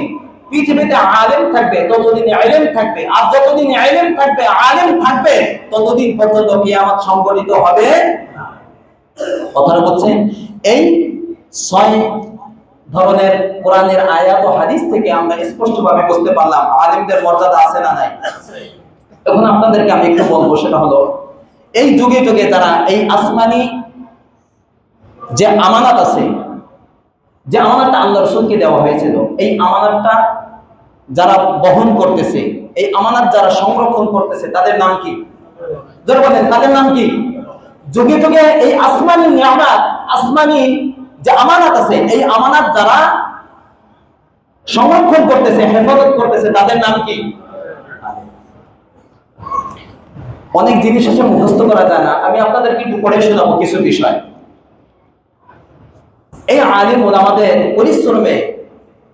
পৃথিবীতে আলেম থাকবে ততদিন ইলম থাকবে, আর যতদিন ইলম থাকবে আলেম থাকবে ততদিন পর্যন্ত কিয়ামত সংঘটিত হবে না। কথাটা বুঝছেন? এই 6 ধরনের কোরআনের আয়াত ও হাদিস থেকে আমরা স্পষ্টভাবে বুঝতে পারলাম আলেমদের মর্যাদা আছে না নাই। এখন আপনাদেরকে আমি একটু বলবো, সেটা হলো এই যুগে যুগে তারা এই আসমানি যে আমানত আছে, যে আমানতটা আল্লাহ রাসূলকে দেওয়া হয়েছিল, এই আমানতটা যারা বহন করতেছে, এই আমানত যারা সংরক্ষণ করতেছে তাদের নাম কি? যারা বলেন তাদের নাম কি? যুগে যুগে এই আসমানি নিয়ামত, আসমানি যে আমানত আছে, এই আমানত যারা সংরক্ষণ করতেছে, হেফাজত করতেছে, তাদের নাম কি? অনেক জিনিস এসে মুখস্থ করা যায় না, আমি আপনাদেরকে একটু পড়ে শোনাবো কিছু বিষয়। এই আলিম ওলামাদের পরিশ্রমে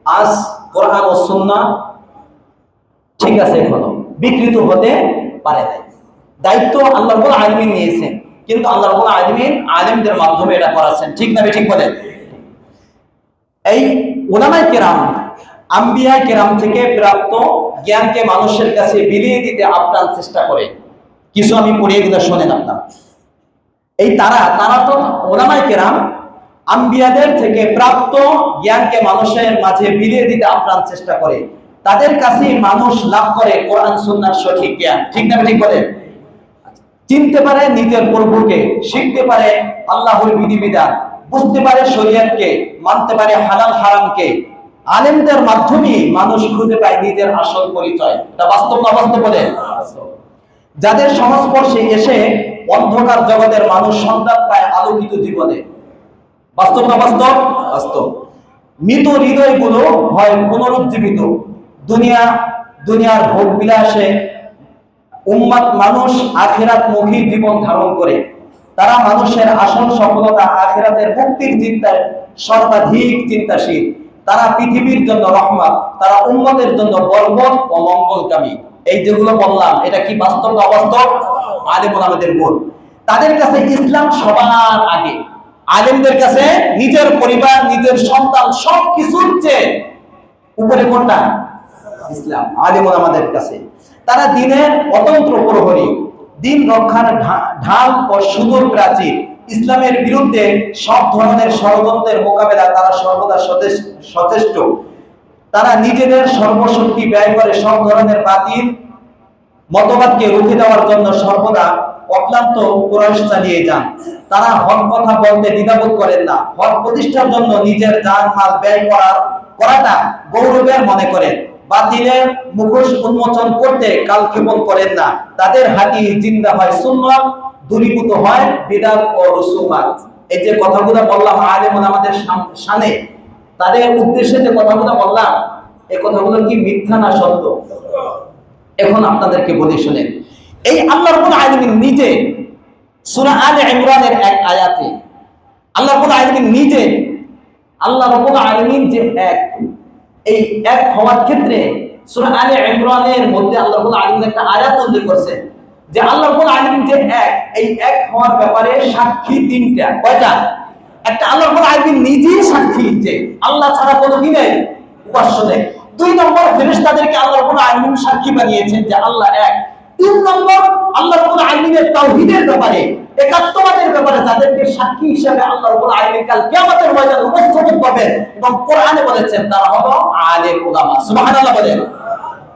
আজ কোরআন ও সুন্নাহ ঠিক আছে এখনো বিকৃত হতে পারে না। দায়িত্ব আল্লাহ রাব্বুল আলামিন নিয়েছেন, কিন্তু আল্লাহ রাব্বুল আলামিন আলেমদের মাধ্যমে এটা করাচ্ছেন। ঠিক না ঠিক বলেন? এই উলামায়ে কেরাম আম্বিয়ায়ে কেরাম থেকে প্রাপ্ত জ্ঞানকে মানুষের কাছে বিলিয়ে দিতে আপ্রাণ চেষ্টা করে। কিছু আমি পড়িয়ে দিলে শোনেন আপনারা। এই তারা তো উলামায়ে কেরাম আম্বিয়াদের থেকে প্রাপ্ত জ্ঞানকে মানুষের মাঝে বিলিয়ে দিতে আপ্রাণ চেষ্টা করে। তাদের কাছে মানুষ লাভ করে কোরআন সুন্নাহর সঠিক জ্ঞান। ঠিক না ঠিক বলেন? চিনতে পারে নিজের প্রভুকে, শিখতে পারে আল্লাহর বিধিবিধান, বুঝতে পারে শরীয়তকে, মানতে পারে হালাল হারামকে। আলেমদের মাধ্যমে মানুষ খুঁজে পায় নিজের আসল পরিচয়। এটা বাস্তব না বাস্তব বলেন? যাদের সংস্পর্শে এসে অন্ধকার জগতের মানুষ সন্ধান পায় আলোকিত জীবনে। বাস্তব না বাস্তব? বাস্তব। মৃত হৃদয়গুলো হয় পুনরুজ্জীবিত। দুনিয়ার ভোগ বিলাসে উম্মাত মানুষ আখিরাতমুখী জীবন ধারণ করে। তারা মানুষের আসল সফলতা আখিরাতের মুক্তির চিন্তায় সর্বাধিক চিন্তাশীল। তারা পৃথিবীর জন্য রহমত, তারা উম্মতের জন্য বরকত ও মঙ্গলকামী। এই যেগুলো বললাম এটা কি বাস্তব না অবাস্তব? আলেম ওলামাদের গুণ। তাদের কাছে ইসলাম সবার আগে। আলেমদের কাছে নিজের পরিবার, নিজের সন্তান সবকিছুর চেয়ে উপরে কোনটা? ইসলাম। আলেম ওলামাদের কাছে তারা দিনের অতন্ত্র প্রহরী, দিন রক্ষার ঢাল ও সুদূর প্রাচীর। ইসলামের বিরুদ্ধে সব ধরনের ষড়যন্ত্রের মোকাবেলা তারা সর্বদা সচেষ্ট। তারা নিজেদের সর্বশক্তি ব্যয় করে সব ধরনের বাতিল মতবাদকে রুখে দেওয়ার জন্য সর্বদা অক্লান্ত প্রয়াস চালিয়ে যান। তারা হক কথা বলতে দ্বিধাবোধ করেন না। হক প্রতিষ্ঠার জন্য নিজের জান মাল ব্যয় করাটা গৌরবের মনে করেন। বাতিলের মুখোশ উন্মোচন করতে কালক্ষেপণ করেন না। তাদের হাতি জিন্দা হয় সুন্নাত, দূরীভূত হয় বিদআত ও রসুমাত। এই যে কথাগুলো বললাম আলেম ওলামাদের শানে, তাদের উদ্দেশ্যে যে কথাগুলো বললাম, এই কথাগুলো কি মিথ্যা না সত্য? এখন আপনাদেরকে বলি শুনেন। এই আল্লাহ রাব্বুল আলামিন নিজে সূরা আলে ইমরানের এক আয়াতে আল্লাহ রাব্বুল আলামিন নিজে, আল্লাহ রাব্বুল আলামিন যে এক, এই এক হওয়ার ক্ষেত্রে সূরা আলে ইমরানের মধ্যে আল্লাহ রাব্বুল আলামিন একটা আয়াত উল্লেখ করেছেন যে আল্লাহ রাব্বুল আলামিন যে এক, এই এক হওয়ার ব্যাপারে সাক্ষী তিনটা। কয়টা? একটা আল্লাহ রাব্বুল আলামিন নিজেই সাক্ষী যে আল্লাহ ছাড়া কোনো কি নেই, উপাস্য নেই। 2 নম্বর ফেরেশতাদেরকে আল্লাহ রাব্বুল আলামিন সাক্ষী বানিয়েছেন যে আল্লাহ এক। 3 নম্বর আল্লাহ রাব্বুল আলামিনের তাওহীদের ব্যাপারে, একাত্মবাদের ব্যাপারে তাদেরকে সাক্ষী হিসেবে আল্লাহ রাব্বুল আলামিন কাল কিয়ামতের ময়দানে উপস্থাপন করবেন এবং কোরআনে বলেছেন তারা হলো আলেম ওলামা। সুবহানাল্লাহ বলেন।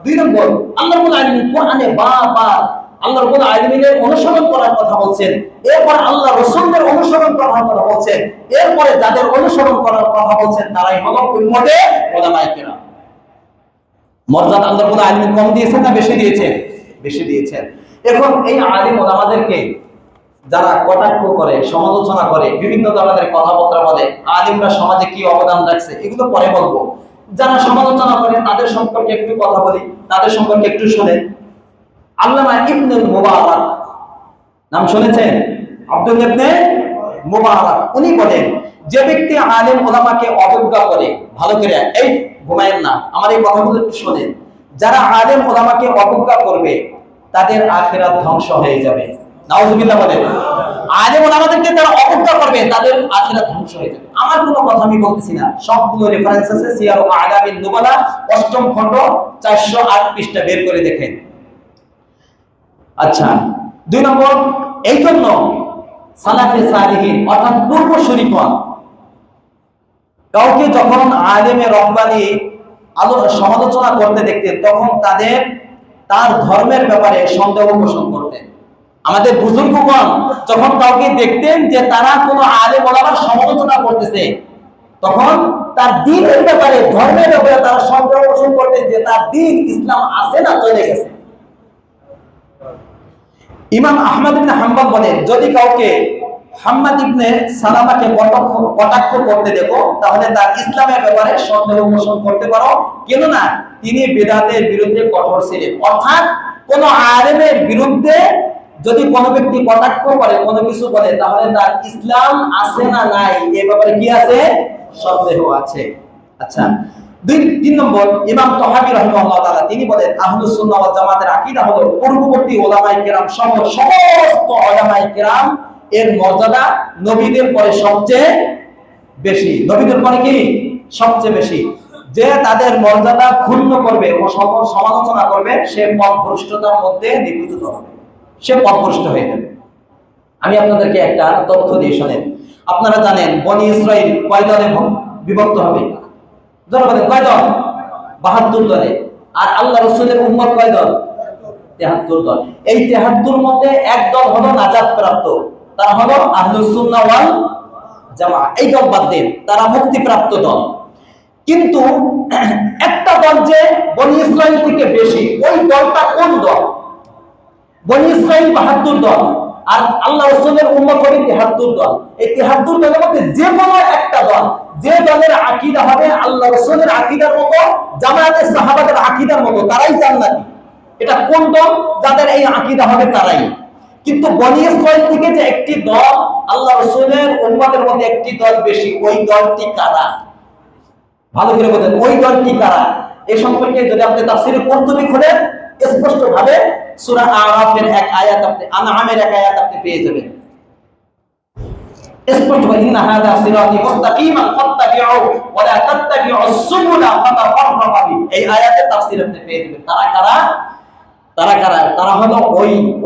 2 নম্বর আল্লাহ রাব্বুল আলামিন কোরআনে বারবার আল্লাহ রাব্বুল আলামিনের অনুসরণ করার কথা বলছেন, এরপর আল্লাহ রাসূলের অনুসরণ করার কথা বলছেন, এরপরে যাদের অনুসরণ করার কথা বলছেন তারাই হলো উম্মতে উলামায়ে কেরাম। মর্যাদা আল্লাহ রাব্বুল আলামিন কম দিয়েছেন না বেশি দিয়েছেন? বেশি দিয়েছেন। এখন এই আলেম ওলামাদেরকে যারা কটাক্ষ করে, সমালোচনা করে, বিভিন্ন ধরনের কথাবার্তা বলে, আলেমরা সমাজে কি অবদান রাখছে এগুলো পরে বলবো। যারা সমালোচনা করে তাদের সম্পর্কে একটু কথা বলি, তাদের সম্পর্কে একটু শুনেন। আল্লামা ইবনুল মুবারক নাম শুনেছেন? আব্দুল ইবনে মুবারক উনি বলেন, যে ব্যক্তি আলেম ওলামাকে অবজ্ঞা করে, ভালো করে এই ঘুমায়েন না, আমার এই কথাগুলো একটু শুনেন, যারা আলেম ওলামাকে অবজ্ঞা করবে তাদের আখিরাত ধ্বংস হয়ে যাবে। নাউজুবিল্লাহ বলেন। আলেম ওলামাদেরকে যারা অবজ্ঞা করবে তাদের আখিরাত ধ্বংস হয়ে যাবে। আমার কোনো কথা আমি বলতেছি না, সবগুলো রেফারেন্স আছে সিয়ার ও আলামিন নুবালা 8ম খণ্ড 408 পৃষ্ঠা বের করে দেখেন। আচ্ছা, 2 নম্বর, এই জন্য সালাফে সালিহিন অর্থাৎ পূর্বসূরিগণ কাউকে যখন আলেমে রব্বানি সমালোচনা করতে দেখতেন তখন তার ধর্মের ব্যাপারে সন্দেহ পোষণ করতেন। আমাদের বুজুর্গগণ যখন কাউকে দেখতেন যে তারা কোনো আলেম ওলামার সমালোচনা করতেছে তখন তার দ্বীনের ব্যাপারে, ধর্মের ব্যাপারে তারা সন্দেহ পোষণ করতেন যে তার দ্বীন ইসলাম আছে না চলে গেছে। ইমাম আহমদ ইবনে হাম্বল বলেন, যদি কাউকে হাম্মাদ ইবনে সালামাকে কটাক্ষ করতে দেখো তাহলে তার ইসলামের ব্যাপারে সন্দেহ পোষণ করতে পারো, কেননা তিনি বিদআতের বিরুদ্ধে কঠোর ছিলেন। অর্থাৎ কোন আলেমের বিরুদ্ধে যদি কোনো ব্যক্তি কটাক্ষ করে, কোনো কিছু বলে, তাহলে তার ইসলাম আছে না নাই এই ব্যাপারে কি আছে? সন্দেহ আছে। আচ্ছা, 3 নম্বর, ইমাম তাহাবী রাহিমাহুল্লাহ তাআলা তিনি বলেন, আহলুস সুন্নাহ ওয়াল জামাতের আকীদা হলো পূর্ববর্তী উলামায়ে কেরাম সমস্ত উলামায়ে কেরাম এর মর্যাদা নবীদের পরে সবচেয়ে বেশি। নবীদের পরে কি সবচেয়ে বেশি? যে তাদের মর্যাদা ক্ষুণ্ণ করবে ও সমালোচনা করবে সে পথভ্রষ্টতার মধ্যে নিপতিত হবে, সে পথভ্রষ্ট হয়ে যাবে। আমি আপনাদেরকে একটা তথ্য দিয়ে শোনেন। আপনারা জানেন বনি ইসরাইল কয় দলে বিভক্ত হবে? ধরে বলেন কয় দল? 72 দলে। আর আল্লাহ রাসূলের উম্মত কয় দল? 73 দল। এই 73 মধ্যে এক দল হলো নাজাত প্রাপ্ত, তারা হলো আহলুস সুন্নাহ ওয়াল জামাআহ। এই দল বাদ দেন, তারা মুক্তিপ্রাপ্ত দল। কিন্তু একটা দল যে বনি ইসরাইল থেকে বেশি, ওই দলটা কোন দল? বনি ইসরাইল 72 দল আর আল্লাহ রাসূলের উম্মত হবে 73 দল। এই 73 দলের মধ্যে যে কোনো একটা দল, যে দলের আকীদা হবে আল্লাহ রাসূলের আকীদার মতো, জামায়াতের সাহাবাদের আকীদার মতো, তারাই জান্নাতি। এটা কোন দল? যাদের এই আকীদা হবে তারাই। কিন্তু বনি ইসরাইল থেকে যে একটি দল আল্লাহ রাসূলের উম্মতের মধ্যে একটি দল বেশি, ওই দলটি কারা? ভালো করে বলেন, ওই দলটি কারা? এই সম্পর্কে যদি আপনি তাফসীরে কুরতুবী খুলেন স্পষ্ট ভাবে সূরা আরাফের এক আয়াত, আপনি আনআমের এক আয়াত আপনি পেয়ে যাবেন স্পষ্ট। ইন্না হাযা সিরাতি মুস্তাকিমান ফাত্তাবিউ ওয়া লা তাত্তাবিউস সুবুলা ফাতাফাররাকা বি, এই আয়াতের তাফসীর আপনি পেয়ে যাবেন। তারা কারা? তারা কারা? তারা হলো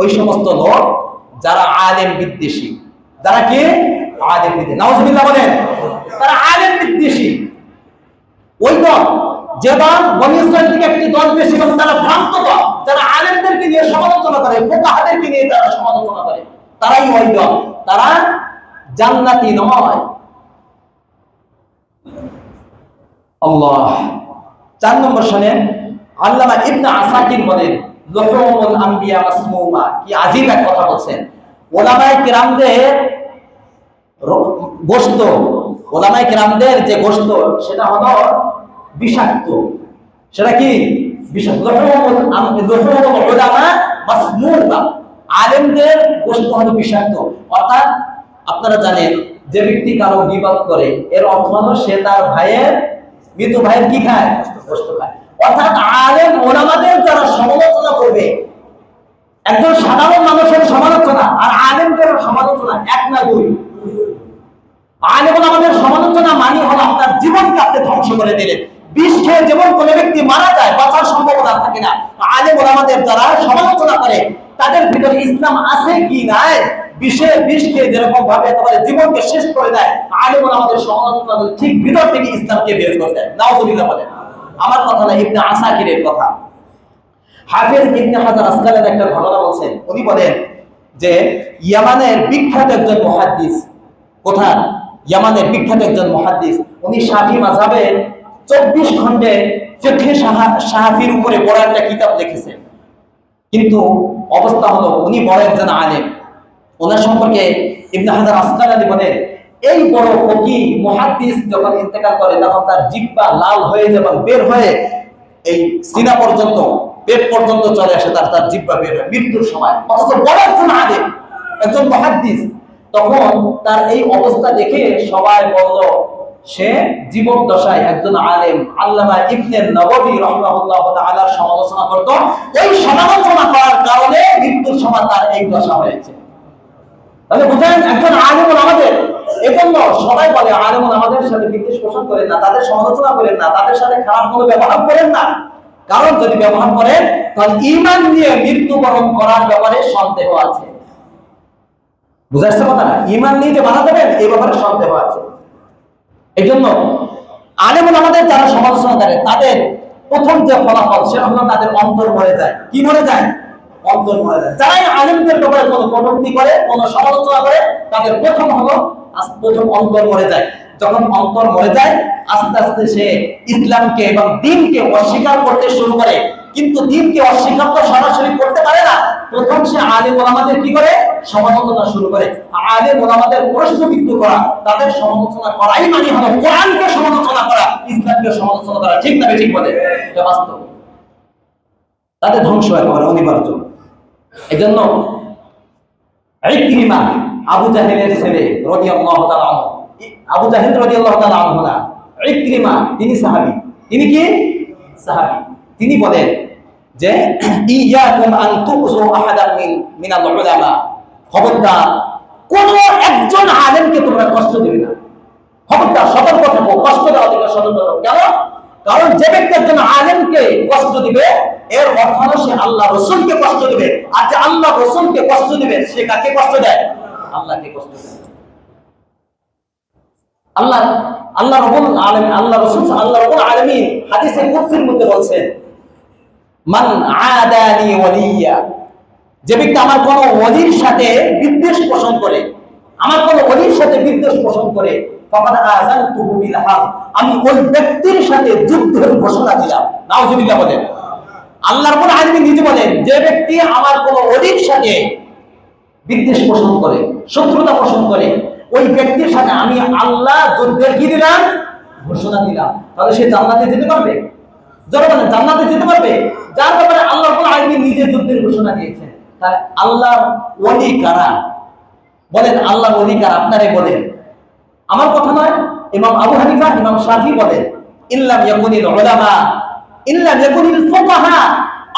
ওই সমস্ত লোক যারা আলেম বিদ্বেষী। যারা কি আলেম বিদ্বেষী? নাউজুবিল্লাহ বলেন। তারা আলেম বিদ্বেষী। ওই দল, যে দল বনি ইসরাইল থেকে একটি দল বেশি এবং তারা ভ্রান্ত দল, যারা আলেমদেরকে নিয়ে সমালোচনা করে, ফুকাহাদেরকে নিয়ে তারা সমালোচনা করে, তারাই ওই দল। তারা জান্নাতি নয়। আল্লাহ। 4 নম্বর শুনেন, আল্লামা ইবনে আসাকির বলেন, লুহুমুল আম্বিয়া মাসমুমা, কি আজীব এক কথা বলছেন। উলামায়ে কিরামদের গোশত, উলামায়ে কিরামদের যে গোশত সেটা হলো বিষাক্ত। সেটা কি? বিষাক্ত। লুহুমুল উলামা মাসমুমা, আলেমদের গোশত হলো বিষাক্ত। অর্থাৎ আপনারা জানেন যে ব্যক্তি কারো গীবত করে এর অর্থ হলো সে তার মৃত ভাইয়ের কি খায়? গোশত খায়। অর্থাৎ আলেম ওলামাদের যারা সমালোচনা করবে, একজন সাধারণ মানুষের সমালোচনা আর আলেমদের সমালোচনা এক না দুই। আলেম ওলামাদের সমালোচনা মানে হলো আপনার জীবনকে আপনি ধ্বংস করে দিলেন। বিষ খেয়ে যেমন কোনো ব্যক্তি মারা যায়, বাঁচার সম্ভাবনা থাকে না, আলেম ওলামাদের যারা সমালোচনা করে তাদের ভিতরে ইসলাম আছে কি নাই, বিষ খেয়ে যেরকম ভাবে একেবারে জীবনকে শেষ করে দেয়, আলেম ওলামাদের সমালোচনা ঠিক ভিতর থেকে ইসলামকে বের করে দেয়। নাউজুবিল্লাহ বলেন। আমার কথা না, ইবনে আসাকিরের কথা। হাফেজ ইবনে হাজার আসকালানি একটা ঘটনা বলছেন। উনি বলেন যে ইয়ামানের বিখ্যাত একজন মুহাদ্দিস, কোথায়? ইয়ামানের বিখ্যাত একজন মুহাদ্দিস, উনি শাফি মাযহাবের 24 খণ্ডে ফিকহে শাফির উপরে বড় একটা কিতাব লিখেছেন। কিন্তু অবস্থা হলো উনি বড় একজন আলেম। ওনার সম্পর্কে ইবনে হাজার আসকালানি বলেন, এই বড় ফকিহ মুহাদ্দিস যখন ইন্তেকাল করে তখন তার জিহ্বা লাল হয়ে যখন বের হয়ে এই সিনা পর্যন্ত পেট পর্যন্ত চলে আসে, তার জিহ্বা বের হয় মৃত্যুর সময়, অথচ বড় একজন আলেম, একজন মুহাদ্দিস। তখন তার এই অবস্থা দেখে সবাই বলল সে জীবদ্দশায় একজন আলেম আল্লামা ইবনে নববী রাহিমাহুল্লাহ তাআলার সমালোচনা করত, ওই সমালোচনা করার কারণে মৃত্যুর সময় তার এই দশা হয়েছে। তাহলে বুঝেন একজন আলেম আমাদের, এজন্য সবাই বলে আলেম আমাদের সাথে বিদ্বেষ পোষণ করেন না, তাদের সমালোচনা করেন না, তাদের সাথে খারাপ কোনো ব্যবহার করেন না। কারণ যদি ব্যবহার করেন তাহলে ঈমান নিয়ে মৃত্যুবরণ করার ব্যাপারে সন্দেহ আছে। বুঝাচ্ছে কথা না? ঈমান নিয়ে যে মারা যাবেন এই ব্যাপারে সন্দেহ আছে। এই জন্য আলেম আমাদের যারা সমালোচনা করে তাদের প্রথম যে ফলাফল সেটা হলো তাদের অন্তর মরে যায়। কি মরে যায়? অন্তর মরে যায়। যারাই আলেমদের ব্যাপারে কোনো কটূক্তি করে, কোনো সমালোচনা করে, তাদের প্রথম অন্তর মরে যায়। যখন অন্তর মরে যায় আস্তে আস্তে সে ইসলামকে এবং দ্বীনকে অস্বীকার করতে শুরু করে। কিন্তু দ্বীনকে অস্বীকার তো সরাসরি করতে পারে না, প্রথম সে আলেম ওলামাদের কি করে? সমালোচনা শুরু করে। আলেম ওলামাদের প্রশ্নবিদ্ধ করা, তাদের সমালোচনা করাই মানে হলো কোরআনকে সমালোচনা করা, ইসলামকে সমালোচনা করা। ঠিক না ঠিক বলে? এটা বাস্তব। তাদের ধ্বংস একেবারে অনিবার্য। এজন্য ইকরিমা আবু জাহেলের ছেলে রাদিয়াল্লাহু তাআলা আনহু, আবু জাহেল রাদিয়াল্লাহু তাআলা আনহু না, ইকরিমা তিনি সাহাবী। তিনি কি সাহাবী? তিনি বলেন যে ইয়াকুম আন তুযু আহাদান মিনাল উলামা, খবরদার কোন একজন আলেমকে তোমরা কষ্ট দিবে না। খবরদার, সতর্ক থাকো, কষ্ট দেওয়া থেকে সতর্ক থাকো। কেন? কারণ যে ব্যক্তি একজন আলেমকে কষ্ট দিবে এর অর্থ হলো সে আল্লাহ রাসূলকে কষ্ট দিবে। আর যে আল্লাহ রাসূলকে কষ্ট দিবে সে কাকে কষ্ট দেয়? আল্লাহকে কষ্ট দেয়। আল্লাহ রাব্বুল আলামিন, আল্লাহ রাসূল আল্লাহ রাব্বুল আলামিন হাদিসে কুদসির মধ্যে বলছেন মান আদানি ওয়ালিয়া, যে ব্যক্তি আমার কোন ওলির সাথে বিদ্বেষ পোষণ করে, আমার কোন ওলির সাথে বিদ্বেষ পোষণ করে, ফাকাদ আযানতুহু বিল হারব, আমি ওই ব্যক্তির সাথে যুদ্ধের ঘোষণা দিলাম। নাউযুবিল্লাহ বলেন। আল্লাহ রাব্বুল আলামিন নিজে বলেন যে ব্যক্তি আমার কোন ওলির সাথে বিদ্বেষ পোষণ করে, শত্রুতা পোষণ করে, ওই ব্যক্তির সাথে আমি আল্লাহ যুদ্ধের কি দিলাম? ঘোষণা দিলাম। তাহলে সে জান্নাতে যেতে পারবে? যারা বলেন জান্নাতে যেতে পারবে, যার ব্যাপারে আল্লাহ রাব্বুল আলামিন নিজে যুদ্ধের ঘোষণা দিয়েছেন। তাহলে আল্লাহর ওলি কারা? বলেন আল্লাহর ওলি কারা? আপনারাই বলেন, আমার কথা নয়। ইমাম আবু হানিফা, ইমাম শাফি বলেন ইল্লাম ইয়াকুনিল উলামা ইল্লাম ইয়াকুনিল ফুকাহা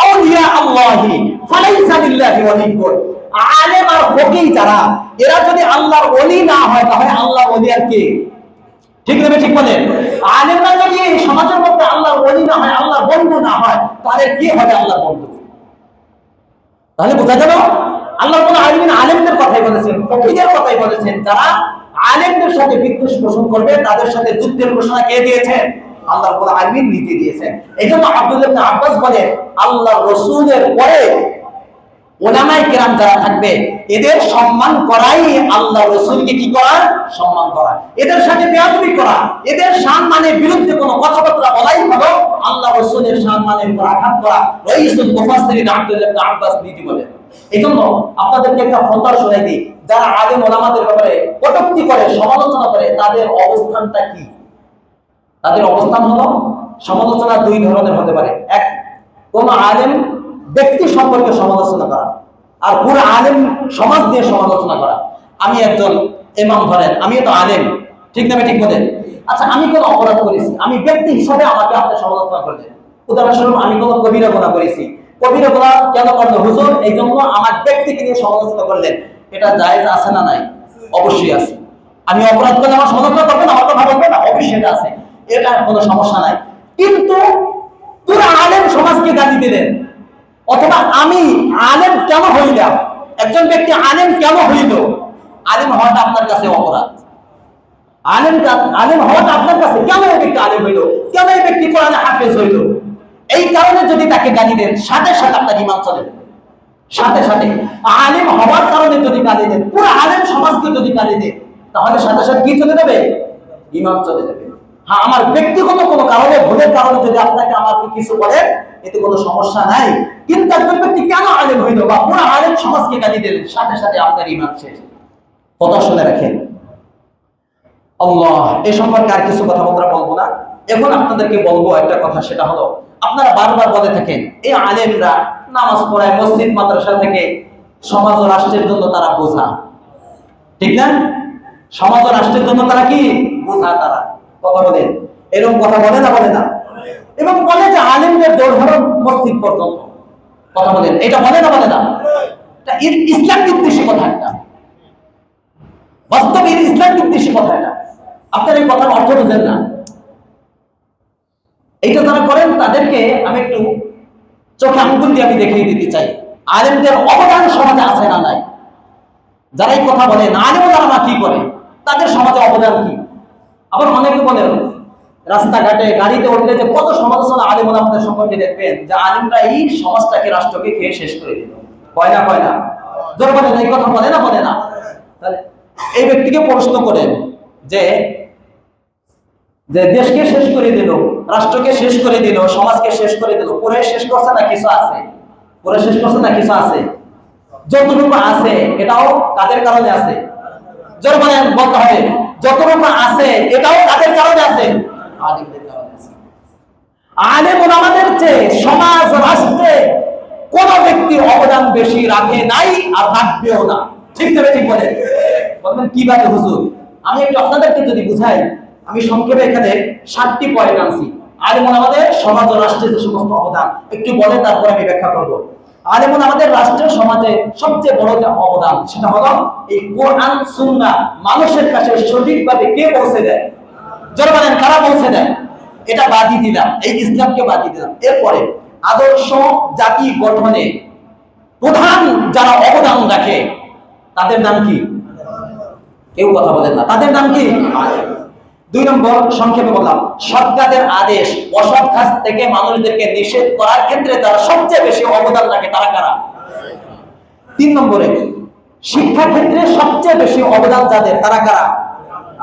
আউলিয়া আল্লাহি ফালাইসা লিল্লাহি ওয়ালিয়্যুন। আলেম আর ফকিহ যারা, এরা যদি আল্লাহর ওলি না হয় তাহলে আল্লাহর ওলি আর কে? ঠিক না ঠিক বলেন? আলেমরা যদি এই সমাজের মধ্যে আল্লাহর ওলি না হয়, আল্লাহর বন্ধু না হয়, তাহলে কি হবে আল্লাহর বন্ধু? তাহলে বোঝা গেল আল্লাহ রাব্বুল আলামিন আলেমদের কথাই বলেছেন, ফকিহদের কথাই বলেছেন। যারা আলেমদের সাথে বিদ্বেষ পোষণ করবে তাদের সাথে যুদ্ধের ঘোষণা কে দিয়েছেন? আল্লাহ রাব্বুল আলামিন নিজে দিয়েছেন। এইজন্য আব্দুল্লাহ ইবনে আব্বাস বলেন আল্লাহর রাসূলের পরে উলামায়ে কেরাম যারা থাকবে এদের সম্মান করাই আল্লাহ রাসূলকে কি করা? সম্মান করা। এদের সাথে বেয়াদবি করা, এদের সম্মানের বিরুদ্ধে কোনো কথাবার্তা বলাই হলো আল্লাহ রাসূলের সম্মানের উপর আঘাত করা। রাইসুল মুফাসসিরিন আব্দুল্লাহ ইবনে আব্বাস নিজে বলেন। এইজন্য আপনাদেরকে একটা ফতোয়া শোনাই দিই, যারা আলেম ওলামাদের ব্যাপারে কটূক্তি করে, সমালোচনা করে, তাদের অবস্থানটা কি? তাদের অবস্থান হলো সমালোচনা দুই ধরনের হতে পারে। এক, কোন আলেম ব্যক্তি সম্পর্কে সমালোচনা করা, আর পুরো আলেম সমাজ দিয়ে সমালোচনা করা। আমি একজন ইমাম, ধরেন আমি তো আলেম, ঠিক না ঠিক বলেন? আচ্ছা, আমি কোন অপরাধ করেছি, আমি ব্যক্তি হিসাবে আমাকে আপনি সমালোচনা করলেন। উদাহরণস্বরূপ আমি কোন কবিরা গুনাহ করেছি, কবিরা গুনাহ কেন করলেন হুজুর? এই জন্য আমার ব্যক্তিকে নিয়ে সমালোচনা করলেন। এটা জায়েজ আছে না নাই? অবশ্যই আছে। আমি অপরাধ করলে আমার সমালোচনা করবেন, আমার কথা বলবেন না? অবশ্যই এটা আছে, এটা কোনো সমস্যা নাই। কিন্তু পুরো আলেম সমাজকে গালি দিলেন, অথবা আমি আলেম কেন হইলাম, একজন ব্যক্তি আলেম কেন হইল, আলেম হওয়াটা আপনার কাছে অপরাধ। আলেম হওয়াটা আপনার কাছে, কেন এই ব্যক্তি আলেম হইল, কেন এই ব্যক্তি কোরআনে হাফেজ হইল, এই কারণে যদি তাকে গালি দেন সাথে সাথে আপনার ঈমান চলে যাবে। সাথে সাথে আলেম হওয়ার কারণে যদি গালি দেন, পুরো আলেম সমাজকে যদি গালি দেন, তাহলে সাথে সাথে কি চলে যাবে? ঈমান চলে যাবে। হ্যাঁ, আমার ব্যক্তিগত কোনো কারণে, ভুলের কারণে যদি আপনাকে আমাকে কিছু বলেন এতে কোনো সমস্যা নাই। কিন্তু একজন ব্যক্তি কেন আলেম হইল বা পুরো আলেম সমাজকে গালি দিলেন, সাথে সাথে আপনার ঈমান শেষ। কথা শুনে রাখেন, আল্লাহ, এই সম্পর্কে আর কিছু কথা আমরা বলবো না। এখন আপনাদেরকে বলবো একটা কথা, সেটা হলো আপনারা বারবার বলে থাকেন এই আলেমরা নামাজ পড়ায় মসজিদ মাদ্রাসা থেকে সমাজ ও রাষ্ট্রের জন্য তারা বোঝা, ঠিক না? সমাজ ও রাষ্ট্রের জন্য তারা কি বোঝা, তারা কথা বলেন, এরকম কথা বলে না, বলে না? এবং বলে যে আলেমদের দৌড় মসজিদ পর্যন্ত, কথা বলেন, এটা বলে না, বলে না? এটা ইসলাম বিদ্বেষী কথা, একটা বাস্তবে ইসলাম বিদ্বেষী কথা। এটা আপনার এই কথার অর্থ বুঝেন না। এইটা যারা করেন তাদেরকে আমি একটু চোখে আঙ্গুল দিয়ে আমি দেখিয়ে দিতে চাই আলেমদের অবদান সমাজে আছে না নাই। যারা এই কথা বলেন আলেম ওলামা কি করে, তাদের সমাজে অবদান কি। আবার অনেকে বলেন রাস্তাঘাটে গাড়িতে উঠলে যে কত সমালোচনা আলেম ওলামাদের সম্পর্কে দেখবেন, যে আলেমরা এই সমাজটাকে রাষ্ট্রকে খেয়ে শেষ করে দিল। কয় না, কয় না? জোর বলেন, এই কথা বলে না, বলে না? তাহলে এই ব্যক্তিকে প্রশ্ন করেন যে দেশকে শেষ করে দিল, রাষ্ট্রকে শেষ করে দিল, সমাজকে শেষ করে দিল, পুরো শেষ করছে না কিছু আছে? পুরো শেষ করছে না কিছু আছে? যতটুকু আছে এটাও কাদের কারণে আছে? জোর বলেন, বলতে হবে। যতটুকু আছে এটাও কাদের কারণে আছে? আলেমদের কারণে আছে। আলেম ওলামাদের চেয়ে সমাজ রাষ্ট্রে কোন ব্যক্তি অবদান বেশি রাখে নাই আর রাখবেও না। ঠিক না? ঠিক বলেন। বলবেন কিভাবে হুজুর? আমি একটু আপনাদেরকে যদি বুঝাই, আমি সংক্ষেপে এখানে 7টি পয়েন্ট আনছি। আলেম ওলামাদের সমাজ ও রাষ্ট্রের যে সমস্ত অবদান একটু বলে তারপর আমি ব্যাখ্যা করব। আলেম ওলামাদের রাষ্ট্র সমাজে সবচেয়ে বড় যে অবদান সেটা হলো এই কোরআন সুন্নাহ মানুষের কাছে সঠিকভাবে কে পৌঁছে দেয়? যারা বলেন কারা পৌঁছে দেয়? এটা বাদই দিলাম, এই ইসলামকে বাদই দিলাম। এরপরে আদর্শ জাতি গঠনে প্রধান যারা অবদান রাখে তাদের নাম কি? কেউ কথা বলেন না। তাদের নাম কি? 2 নম্বর সংক্ষেপে বললাম, সৎ কাজের আদেশ অসৎ কাজ থেকে মানুষদেরকে নিষেধ করার ক্ষেত্রে তারা সবচেয়ে বেশি অবদান রাখে, তারা কারা? 3 নম্বরে শিক্ষা ক্ষেত্রে সবচেয়ে বেশি অবদান যাদের, তারা কারা?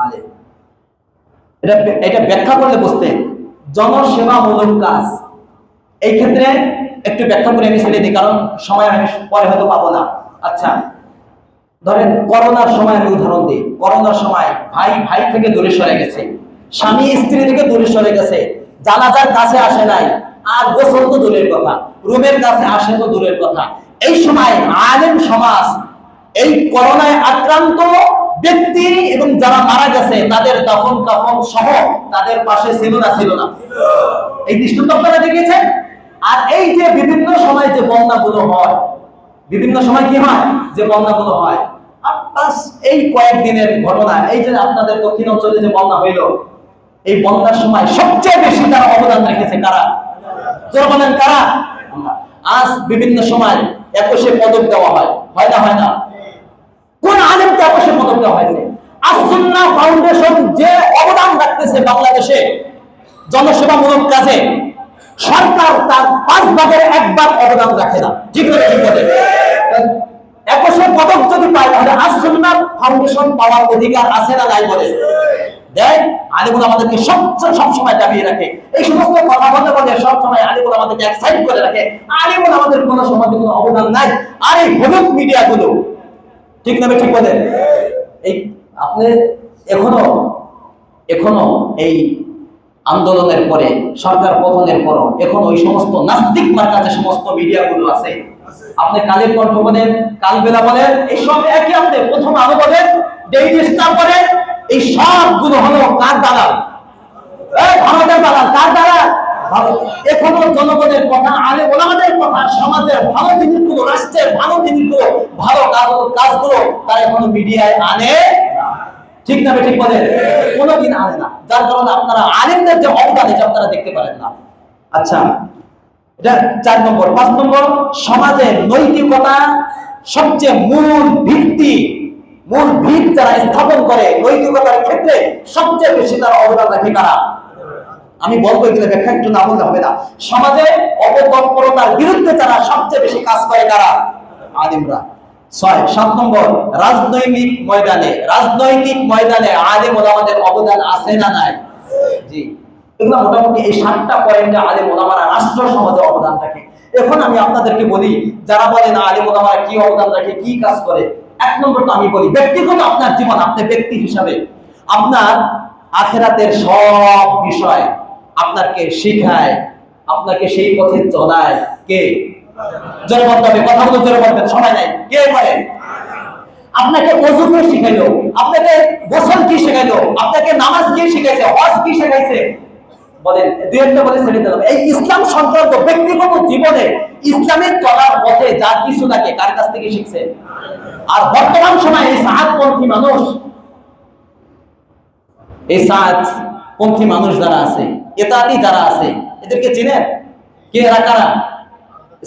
আলেম। এটা ব্যাখ্যা করলে বুঝতে, জনসেবামূলক কাজ এই ক্ষেত্রে একটু ব্যাখ্যা করে আমি ছেড়ে দিই, কারণ সময় আমি পরে হয়তো পাবো না। আচ্ছা, ধরেন করোনার সময় আমি উদাহরণ দিই। করোনার সময় ভাই ভাই থেকে দূরে সরে গেছে, স্বামী স্ত্রী থেকে দূরে সরে গেছে, জানাজার কাছে আসে নাই, আর গোসল তো দূরের কথা, রুমের কাছে আসে তো দূরের কথা। এই সময় আলেম সমাজ এই করোনায় আক্রান্ত ব্যক্তি এবং যারা মারা গেছে তাদের দাফন কাফন সহ তাদের পাশে ছিল না, ছিল না? এই দৃষ্টান্ত আপনারা দেখেছেন। আর এই যে বিভিন্ন সময় যে বন্যাগুলো হয়, বিভিন্ন সময় কি হয় যে বন্যাগুলো হয়, এই কয়েকদিনের ঘটনা, এই যে আপনাদের দক্ষিণ অঞ্চলে যে বন্যা হইল, এই বন্যার সময় সবচেয়ে বেশি তারা অবদান রেখেছে কারা? যারা বলেন কারা? আজ বিভিন্ন সময় 21শে পদক দেওয়া হয়, হয় না, হয় না? কোন আলেমকে 21শে পদক দেওয়া হয়েছে? আস-সুন্নাহ ফাউন্ডেশন যে অবদান রাখতেছে বাংলাদেশে জনসেবামূলক কাজে, সরকার তার 5 ভাগের 1 ভাগ অবদান রাখে না। ঠিক না? ঠিক বলে 21শে পদক যদি পায় তাহলে আস-সুন্নাহ ফাউন্ডেশন পাওয়ার অধিকার আছে না নাই? বলে দেয়। আলেমুল আমাদেরকে সবসময় দাবিয়ে রাখে, এই সমস্ত কথা বলতে বলে সবসময় আলেমুল আমাদেরকে এক্সাইট করে রাখে। আলেমুল আমাদের কোনো সমাজে কোনো অবদান নাই। আর এই হলুদ মিডিয়া গুলো, ঠিক না? ঠিক বলে এই আপনি এখনো এই আন্দোলনের পরে, সরকার পতনের পর এখন ওই সমস্ত নাস্তিক মার্কা যে সমস্ত মিডিয়াগুলো আছে, আপনি কালের কণ্ঠ বলেন, কালবেলা বলেন, এই সব একই। আপনি প্রথম আলো বলেন, ডেইলি স্টার বলেন, এই সবগুলো হলো কার দালাল? ভারতের দালাল। কার দালাল? এখনো জনগণের কথা, আলেম ওলামাদের কথা, সমাজের ভালো জিনিসগুলো, রাষ্ট্রের ভালো জিনিসগুলো, ভালো কাজগুলো তারা এখনো মিডিয়ায় আনে না। ঠিক না? ঠিক বলেন, কোনোদিন আনে না। যার কারণে আপনারা আলেমদের যে অবদান এটা আপনারা দেখতে পারেন না। আচ্ছা, এটা 4 নম্বর। 5 নম্বর, সমাজের নৈতিকতা সবচেয়ে মূল ভিত যারা স্থাপন করে নৈতিকতার ক্ষেত্রে সবচেয়ে বেশি তারা অবদান রাখে কারা? আমি বলবো, এগুলো ব্যাখ্যা একটু না বললে হবে না। সমাজে অপতৎপরতার বিরুদ্ধে যারা সবচেয়ে বেশি কাজ করে কারা? আলেমরা। 7 নম্বর, রাজনৈতিক ময়দানে আলেম ওলামাদের অবদান আছে না নাই? জি। এগুলো মোটামুটি এই 7টা পয়েন্টে আলেম ওলামারা রাষ্ট্র সমাজে অবদান রাখে। এখন আমি আপনাদেরকে বলি, যারা বলেন আলেম ওলামারা কি অবদান রাখে, কি কাজ করে, 1 নম্বর তো আমি বলি ব্যক্তিগত আপনার জীবন, আপনি ব্যক্তি হিসাবে আপনার আখিরাতের সব বিষয় আপনাকে শিখায়, আপনাকে সেই পথে চলায় কে? জোরে বলতে হবে, কথাগুলো জোরে বলবেন, সময় নাই। কে করে? আপনাকে ওযু কি শিখাইলো, আপনাকে গোসল কি শিখাইলো, আপনাকে নামাজ কি শিখাইছে, হজ কি শিখাইছে? বলেন, দুই একটা বলে ছেড়ে দিলাম। এই ইসলাম সংক্রান্ত ব্যক্তিগত জীবনে ইসলামের চলার পথে যা কিছু লাগে কার কাছ থেকে শিখছে? আর বর্তমান সময়ে এই সাহাতপন্থী মানুষ, এই সাহাতপন্থী মানুষ যারা আছে, এতাতি যারা আছে, এদেরকে চিনেন? কে এরা কারা?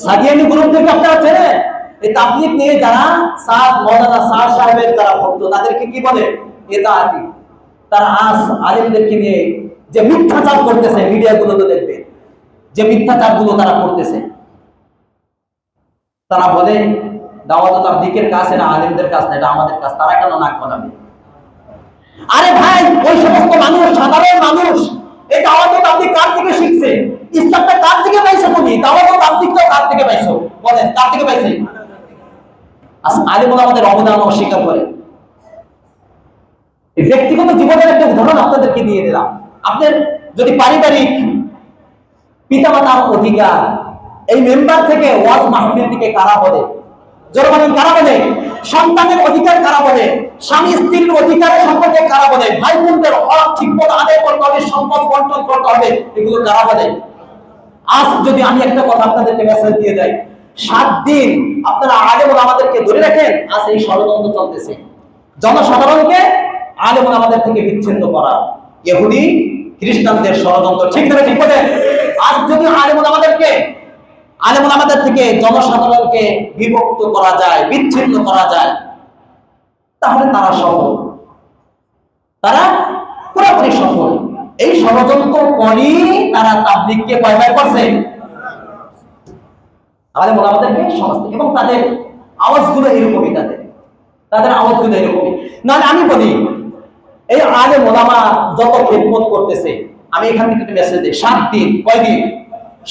সাদিয়ানি গ্রুপদেরকে আপনারা চেনেন? এই তাবলীগ নিয়ে যারা সাদ মাওলানা সাদ সাহেবের যারা ভক্ত, তাদেরকে কি বলে? এতাতি। তারা আজ আলেমদেরকে নিয়ে যে মিথ্যাচার করতেছে, মিডিয়াগুলোতে দেখবেন যে মিথ্যাচারগুলো তারা করতেছে। তারা বলে দাওয়াত ও তাবলীগের কাজ এটা আলেমদের কাজ না, এটা আমাদের কাজ। তারা কেন নাক গলাবে? আরে ভাই, ওই সমস্ত মানুষ, সাধারণ মানুষ, এই দাওয়াত ও তাবলীগ কার থেকে শিখছে? ইসলামটা কার থেকে পাইছো তুমি? দাওয়াত ও তাবলীগটা কার থেকে পাইছো? বলেন, কার থেকে পাইছে? আলেম ওলামাদের অবদান অস্বীকার করে। ব্যক্তিগত জীবনের একটা উদাহরণ আপনাদেরকে দিয়ে দিলাম। আপনার যদি পারিবারিক পিতামাতার অধিকার, এই মেম্বার থেকে ওয়াজ মাহফিল থেকে কারা বলে? জোরে বলেন, কারা বলে? সন্তানের অধিকার কারা বলে? স্বামী স্ত্রীর অধিকারের সম্পর্কে কারা বলে? ভাই বোনদের হক ঠিকমতো আদায় করতে হবে, সম্পদ বন্টন করতে হবে, এগুলো কারা বলে? আজ যদি আমি একটা কথা আপনাদেরকে মেসেজ দিয়ে যাই, 7 দিন আপনারা আলেম ওলামাদেরকে ধরে রাখেন, আজ এই ষড়যন্ত্র চলতেছে জনসাধারণকে আলেম ওলামাদের থেকে বিচ্ছিন্ন করা, ইহুদি খ্রিস্টানদের ষড়যন্ত্র। ঠিক না? ঠিক বলেন? আজ যদি আলেম ওলামাদের থেকে জনসাধারণকে বিভক্ত করা যায়, বিচ্ছিন্ন করা যায়, তাহলে তারা সফল, তারা পুরোপুরি সফল। এই ষড়যন্ত্র করি তারা তাবলীগকে কয়বার করছে? আলেম ওলামাদেরকে সমাজ, এবং তাদের আওয়াজগুলো এরকমই, তাদের আওয়াজগুলো এরকমই। নাহলে আমি বলি, এই আলেম ওলামা যত খেদমত করতেছে, আমি এখান থেকে একটা মেসেজ দিই, 7 দিন, কয়দিন?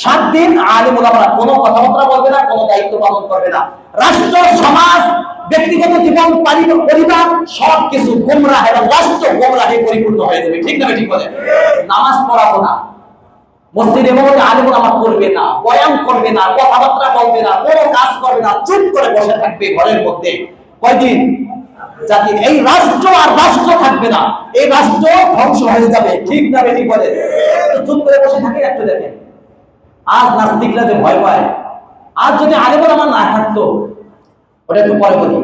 7 দিন আলেম ওলামারা কোনো কথাবার্তা বলবে না, কোনো দায়িত্ব পালন করবে না। রাষ্ট্র, সমাজ, ব্যক্তিগত জীবন, পরিবার সবকিছু গোমরাহ এবং রাষ্ট্র গোমরাহে পরিপূর্ণ হয়ে যাবে। ঠিক না? ঠিক বলে? নামাজ পড়াবো না, মসজিদে মধ্যে আলেম ওলামা করবে না, বয়ান করবে না, কথাবার্তা বলবে না, কোনো কাজ করবে না, চুপ করে বসে থাকবে ঘরের মধ্যে। কয়দিন? জাতি, এই রাষ্ট্র আর রাষ্ট্র থাকবে না, এই রাষ্ট্র ধ্বংস হয়ে যাবে। ঠিক না? ঠিক বলে? চুপ করে বসে থাকে। একটু দেখেন, আজ নাস্তিকরা যে ভয় পায়, আজ যদি আলেম ওলামা না থাকতো, ওটা একটু পরে বলি,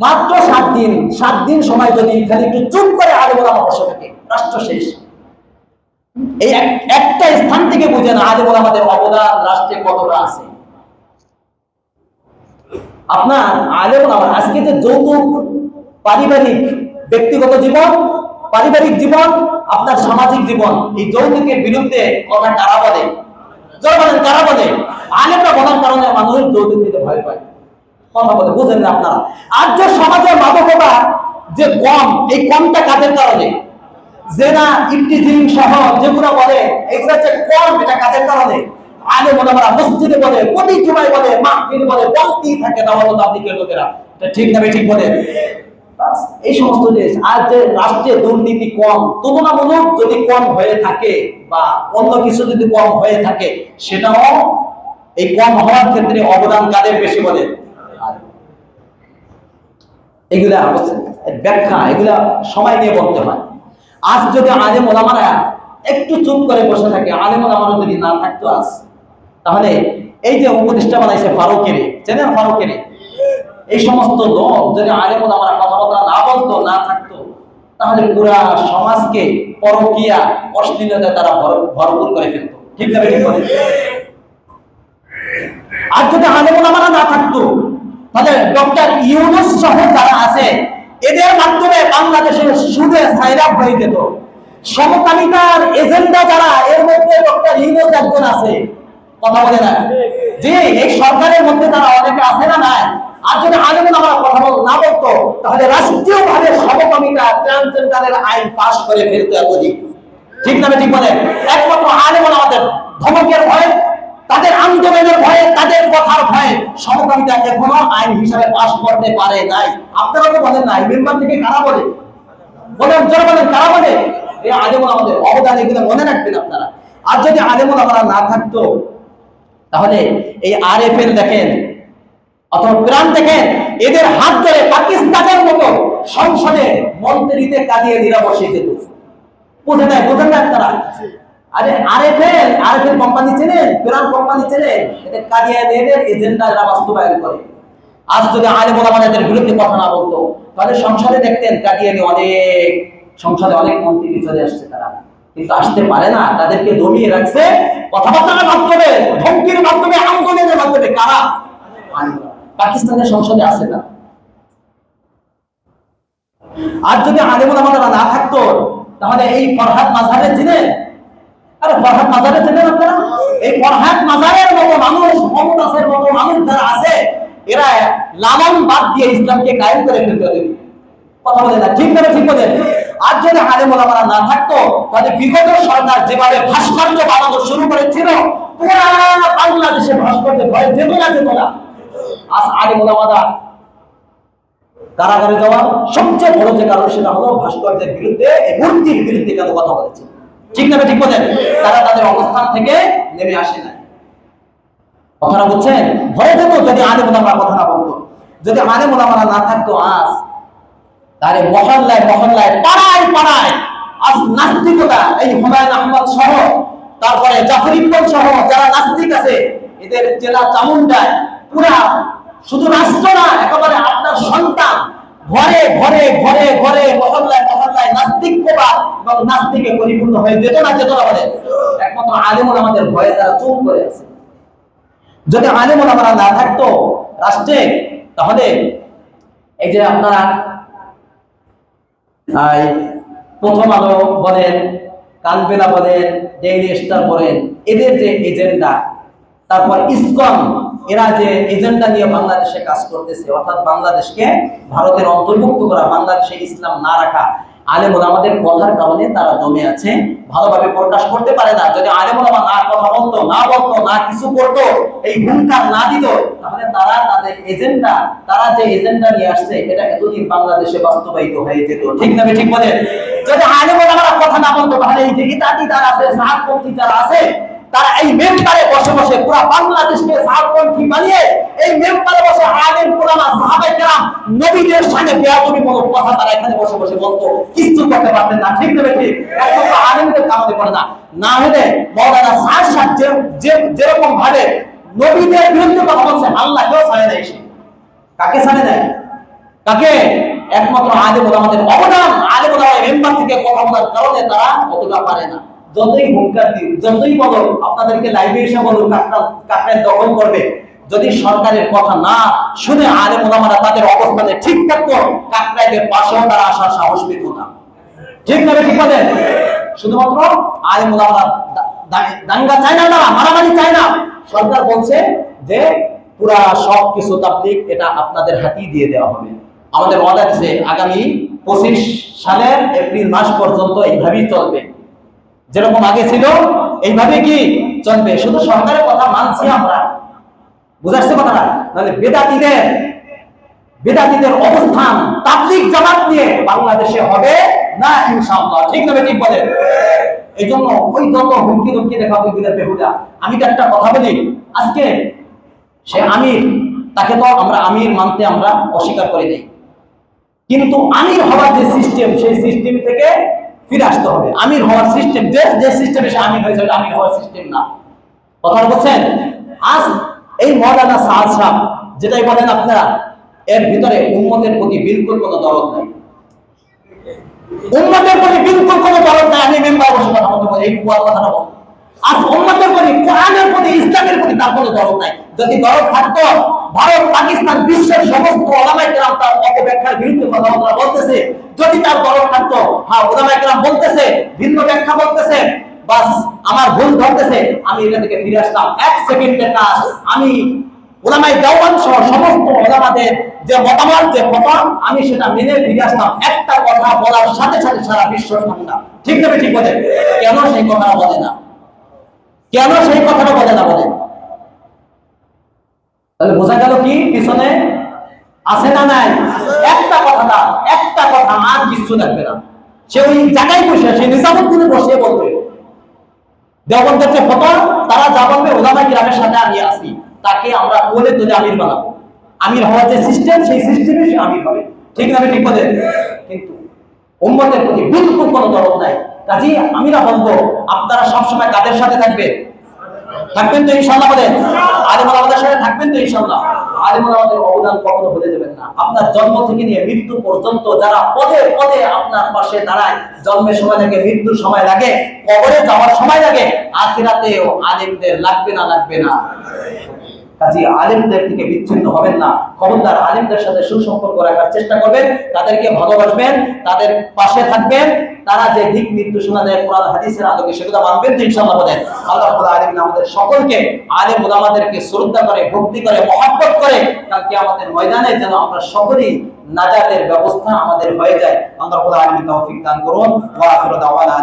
মাত্র 7 দিন সময় যদি খালি একটু চুপ করে আলেম ওলামা বসে থাকে, রাষ্ট্র শেষ। এই একটা স্থান থেকে বুঝেন আলেম ওলামাদের অবদান রাষ্ট্রে কতটা আছে। আপনার আলেম ওলামা আজকে যে যৌতুক, পারিবারিক ব্যক্তিগত জীবন, পারিবারিক জীবন, আপনার সামাজিক জীবন, এই যৌতুকের বিরুদ্ধে কথা কারা বলে? জোরে বলেন, কারা বলে? আলেমরা বলার কারণে মানুষ যৌতুক দিতে ভয় পায়, কথা বলে। বুঝেন না আপনারা? আজ যে সমাজের মাদকতা যে কম, এই কমটা কাদের কারণে? জেনা, ইফতিজিং সহ যেগুলো বলে, এগুলো যে কম, এটা কাদের কারণে? আলেম ওলামারা মসজিদে বলে, প্রতি জুমায় বলে, মাহফিল বলে, বলতেই থাকে দাওয়াত ও তাবলীগের লোকেরা। এটা ঠিক না? ঠিক বলে? এই সমস্ত জিনিস। আজ যে রাষ্ট্রে দুর্নীতি কম, তুলনামূলক যদি কম হয়ে থাকে বা অন্য কিছু যদি কম হয়ে থাকে, সেটাও এই কম হওয়ার ক্ষেত্রে অবদান কাদের বেশি বলে? এগুলা ব্যাখ্যা, এগুলা সময় নিয়ে বলতে হয়। আজ যদি আলেম ওলামারা একটু চুপ করে বসে থাকে, আলেম ওলামারা যদি না থাকতো আজ, তাহলে এই যে উপদেষ্টা বানাইছে ফারুকের, চেনেন ফারুকের? এই সমস্ত লোক যদি আলেম ওলামারা কথাবার্তা না বলতো, না থাকতো, তাহলে পুরা সমাজকে পরকীয়া, অশ্লীলতায় তারা ভরপুর করে ফেলতো। ঠিক না? ঠিক বলে? আর যদি আলেম ওলামারা না থাকতো, তাহলে ডক্টর ইউনূস সহ যারা আছে, এদের মাধ্যমে বাংলাদেশের সুদে সাইরাপ হয়ে যেত। সমকামিতার এজেন্ডা যারা, এর মধ্যে ডক্টর ইউনূস একজন আছে, কথা বলে না? যে এই সরকারের মধ্যে তারা অনেকে আছে না? নাই? আর যদি আলেম ওলামারা কথা না বলতো, তাহলে রাষ্ট্রীয়ভাবে সমকামিতা, ট্রান্সজেন্ডারের আইন পাস করে ফেলতো এতদিন। ঠিক না? ঠিক বলে? একমাত্র আলেম ওলামাদের ধমকের ভয়, তাদের আন্দোলনের ভয়ে, তাদের কথার ভয়ে সমকামিতা এখনো আইন হিসাবে পাস করতে পারে নাই। আপনারা তো বলেন নাই, মেম্বার থেকে কারা বলে? বলেন, জোরে বলেন, কারা বলে? এই আলেম ওলামাদের অবদান, এগুলো মনে রাখবেন আপনারা। আর যদি আলেম ওলামারা না থাকতো, তাহলে এই আরএফএল দেখেন অথবা কোরআন দেখেন, এদের হাত ধরে পাকিস্তানের মতো সংসদে মন্ত্রীতে কাদিয়ানিরা বসে যেত। বুঝেন না আপনারা? আরে আরএফএল কোম্পানি চেনেন, কোরআন কোম্পানি চেনেন, এদের কাদিয়ানিদের এজেন্ডা এরা বাস্তবায়ন করে। আজ যদি আলেম ওলামাদের বিরুদ্ধে কথা না বলতো, তাহলে সংসদে দেখতেন কাদিয়ানি অনেক, সংসদে অনেক মন্ত্রী চলে আসছে, তারা কিন্তু আসতে পারে না, তাদেরকে দমিয়ে রাখছে কথাবার্তার মাধ্যমে, ধমকির মাধ্যমে, আন্দোলনের মাধ্যমে। কারা? পাকিস্তানের সংসদে আছে না। আর যদি আলেম ওলামারা না থাকতো, তাহলে এই ফরহাদ মাজারে চিনেন? আরে ফরহাদ মাজারে চিনেন আপনারা? এই ফরহাদ মাজারের মতো মানুষ, মমতাজের মতো মানুষ যারা আছে, এরা লালন বাদ দিয়ে ইসলামকে কায়েম করে ফেলতে হবে। কথা বলে না, ঠিক না? ঠিক বলেন। আর যদি আলেম ওলামারা না থাকতো, তাহলে বিগত সরকার যেভাবে ভাস্কর্য বানানো শুরু করেছিল, পুরা বাংলাদেশে ভাস্কর্য ভয় যেত না। আজ আলেম ওলামারা কারাগারে যাওয়ার সবচেয়ে বড় যে কারণ, সেটা হলো ভাস্কর্যের বিরুদ্ধে, মূর্তির বিরুদ্ধে কেন কথা বলেছে। ঠিক না? ঠিক বলেন। তারা তাদের অবস্থান থেকে নেমে আসে না। কথাটা বুঝছেন? ভয় যেত যদি আলেম ওলামারা কথা না বলতো। যদি আলেম ওলামারা না থাকতো, আজ তারে মহল্লায় মহল্লায়, পাড়ায় পাড়ায় আজ নাস্তিকতা, এই হুমায়ুন আহমদ সহ, তারপরে জাফর ইকবাল সহ যারা নাস্তিক আছে, এদের জেলা চামুন্ডায় পুরা, শুধু রাষ্ট্র না, একেবারে আপনার সন্তান ঘরে ঘরে ঘরে ঘরে, মহল্লায় মহল্লায় নাস্তিকতা এবং নাস্তিকে পরিপূর্ণ হয়ে যেত না বলে। একমাত্র আলেম ওলামাদের ভয়ে তারা চুপ করে আছে। যদি আলেম ওলামারা না থাকতো রাষ্ট্রে, তাহলে এই যে আপনারা প্রথম আলো বলেন, কালবেলা বলেন, ডেইলি স্টার বলেন, এদের যে এজেন্ডা, তারপর ইসকন, এরা যে এজেন্ডা নিয়ে বাংলাদেশে কাজ করতেছে, অর্থাৎ বাংলাদেশকে ভারতের অন্তর্ভুক্ত করা, বাংলাদেশে ইসলাম না রাখা, আলেম ওলামাদের কথার কারণে তারা দমে আছে, ভালোভাবে প্রকাশ করতে পারে না। যদি আলেম ওলামা না কথা বলতো, না কিছু করতো, এই হুঙ্কার না দিত, তাহলে তারা তাদের এজেন্ডা, তারা যে এজেন্ডা নিয়ে আসছে, এটা এতদিন বাংলাদেশে বাস্তবায়িত হয়ে যেত। ঠিক না? ঠিক বলেন। যদি আলেম ওলামারা কথা না বলতো, তাহলে এই যে ইতাদি যারা আছে, সাহাবপন্থী যারা আছে, তারা এই মেম্বারে বসে বসে পুরো বাংলাদেশকে সাহাবপন্থী বানিয়ে, এই মেম্বারে বসে আলেম ওলামা সাহাবায়ে কেরাম নবীদের সামনে বেয়াদবিমূলক কথা তারা এখানে বসে বসে বলতো, কিছু করতে পারতেন না। ঠিক না? ঠিক। একমাত্র আলেমদের কারণে করে না। না হলে মাওলানা সাদ সাহেব যেরকম ভাবে নবীদের বিরুদ্ধে কথা বলছে, আল্লাহকেও ছাড়ে দেয়। কাকে ছাড়ে দেয়? কাকে? একমাত্র আলেম ওলামাদের অবদান। আলেম ওলামা মেম্বার থেকে কথা বলার কারণে তারা অতটা পারে না। যতই হুঙ্কার দিন, যতই বলো, আপনাদেরকে লাইভে এসে বলো কাকরাইল দখল করবে, যদি সরকারের কথা না শুনে আলেম ওলামারা তাদের অবস্থানে ঠিক থাকতো, কাকরাইলের পাশেও তারা আসার সাহস পেত না। ঠিক না? ঠিক বলেন। শুধুমাত্র আলেম ওলামারা দাঙ্গা চায় না, তারা মারামারি চায় না। সরকার বলছে যে পুরা সবকিছু তাবলীগ এটা আপনাদের হাতেই দিয়ে দেওয়া হবে। আমাদের ওয়াদা আছে আগামী 25 সালের এপ্রিল মাস পর্যন্ত এইভাবেই চলবে, যেরকম আগে ছিল এইভাবে কি চলবে। শুধু সরকারের কথা মানছি আমরা, বুঝাচ্ছে কথাটা। তাহলে বেদাতীদের অবস্থান তাবলীগ জামাত নিয়ে বাংলাদেশে হবে না ইনশাআল্লাহ। ঠিক না? ঠিক বলে। এই জন্য ওই যত হুমকি ধমকি দেখা ওইগুলো বেহুদা। আমি তো একটা কথা বলি, আজকে সে আমির, তাকে তো আমরা আমির মানতে আমরা অস্বীকার করি নাই, কিন্তু আমির হওয়ার যে সিস্টেম, সেই সিস্টেম থেকে ফিরে আসতে হবে। আমির হওয়ার সিস্টেম, যে সিস্টেমে সে আমির হয়েছে, আমির হওয়ার সিস্টেম না। কথা বলছেন? আজ এই মাওলানা সাদ সাহেব যেটাই বলেন আপনারা, এর ভিতরে উম্মতের প্রতি বিলকুল কোনো দরদ নাই। উম্মতের প্রতি বিলকুল কোনো দরদ নাই। আমি মেম্বার বসে কথা বলতে বলি, এই কথাটা বল। আজ উম্মতের প্রতি, কোরআনের প্রতি, ইসলামের প্রতি তার কোনো দরদ নাই। যদি দরদ থাকতো, ভারত, পাকিস্তান, বিশ্বের সমস্ত ওলামায়ে কেরাম তার অপব্যাখ্যার বিরুদ্ধে কথাবার্তা বলতেছে, যদি তার দরদ থাকতো, হ্যাঁ ওলামায়ে কেরাম বলতেছে, ভিন্ন ব্যাখ্যা বলতেছে, বাস আমার ভুল ধরতেছে, আমি এটা থেকে ফিরে আসতাম। 1 সেকেন্ডের কাজ। আমি ওলামায়ে দেওবন্দ সহ সমস্ত ওলামাদের যে মতামত, যে কথা, আমি সেটা মেনে ফিরে আসতাম। একটা কথা বলার সাথে সাথে সারা বিশ্ব ঠান্ডা। ঠিক না? ঠিক বলে। কেন সেই কথাটা বলে না? কেন সেই কথাটা বলে না? বলে। তাহলে বোঝা গেল কি পিছনে আছে না নাই? একটা কথা, আর কিছু লাগবে না। সে ওই জায়গায় বসে, সে নিজামুদ্দিনে বসে বলবে দেওবন্দের যে ফতোয়া, তারা যা বলবে ওলামা কিরামের সাথে আমি আছি, তাকে আমরা কোলে তুলে আমির বানাবো। আমির হওয়ার যে সিস্টেম, সেই সিস্টেমে সে আমির হবে। ঠিক না? ঠিক বলেন। কিন্তু উম্মতের প্রতি বিলকুল কোনো দরদ নাই। কাজী আমিরা বলবো, আপনারা সবসময় কাদের সাথে থাকবেন? থাকবেন তো ইনশাআল্লাহ? বলেন, আলেম ওলামাদের সাথে থাকবেন তো ইনশাআল্লাহ? আলেম ওলামাদের অবদান কখনো ভুলে যাবেন না। আপনার জন্ম থেকে নিয়ে মৃত্যু পর্যন্ত যারা পদে পদে আপনার পাশে দাঁড়ায়, জন্মের সময় লাগে, মৃত্যুর সময় লাগে, কবরে যাওয়ার সময় লাগে, আখিরাতেও আলেমদের লাগবে না? লাগবে না? কাজী আলেমদের থেকে বিচ্ছিন্ন হবেন না। খবরদার, আলেমদের সাথে সুসম্পর্ক রাখার চেষ্টা করবেন, তাদেরকে ভালোবাসবেন, তাদের পাশে থাকবেন। তারা যে দিক নির্দেশনা দেয় কোরআন হাদিসের আলোকে, সেগুলো মানবেন তো ইনশাআল্লাহ? বলেন। আল্লাহ রাব্বুল আলামিন আমাদের সকলকে আলেম ওলামাদেরকে শ্রদ্ধা করে, ভক্তি করে, মহব্বত করে কাল কিয়ামতের ময়দানে যেন আমরা সকলেই নাজাতের ব্যবস্থা আমাদের হয়ে যায়। আল্লাহ রাব্বুল আলামিন তৌফিক দান করুন। ওয়া আখিরু দাওয়ানা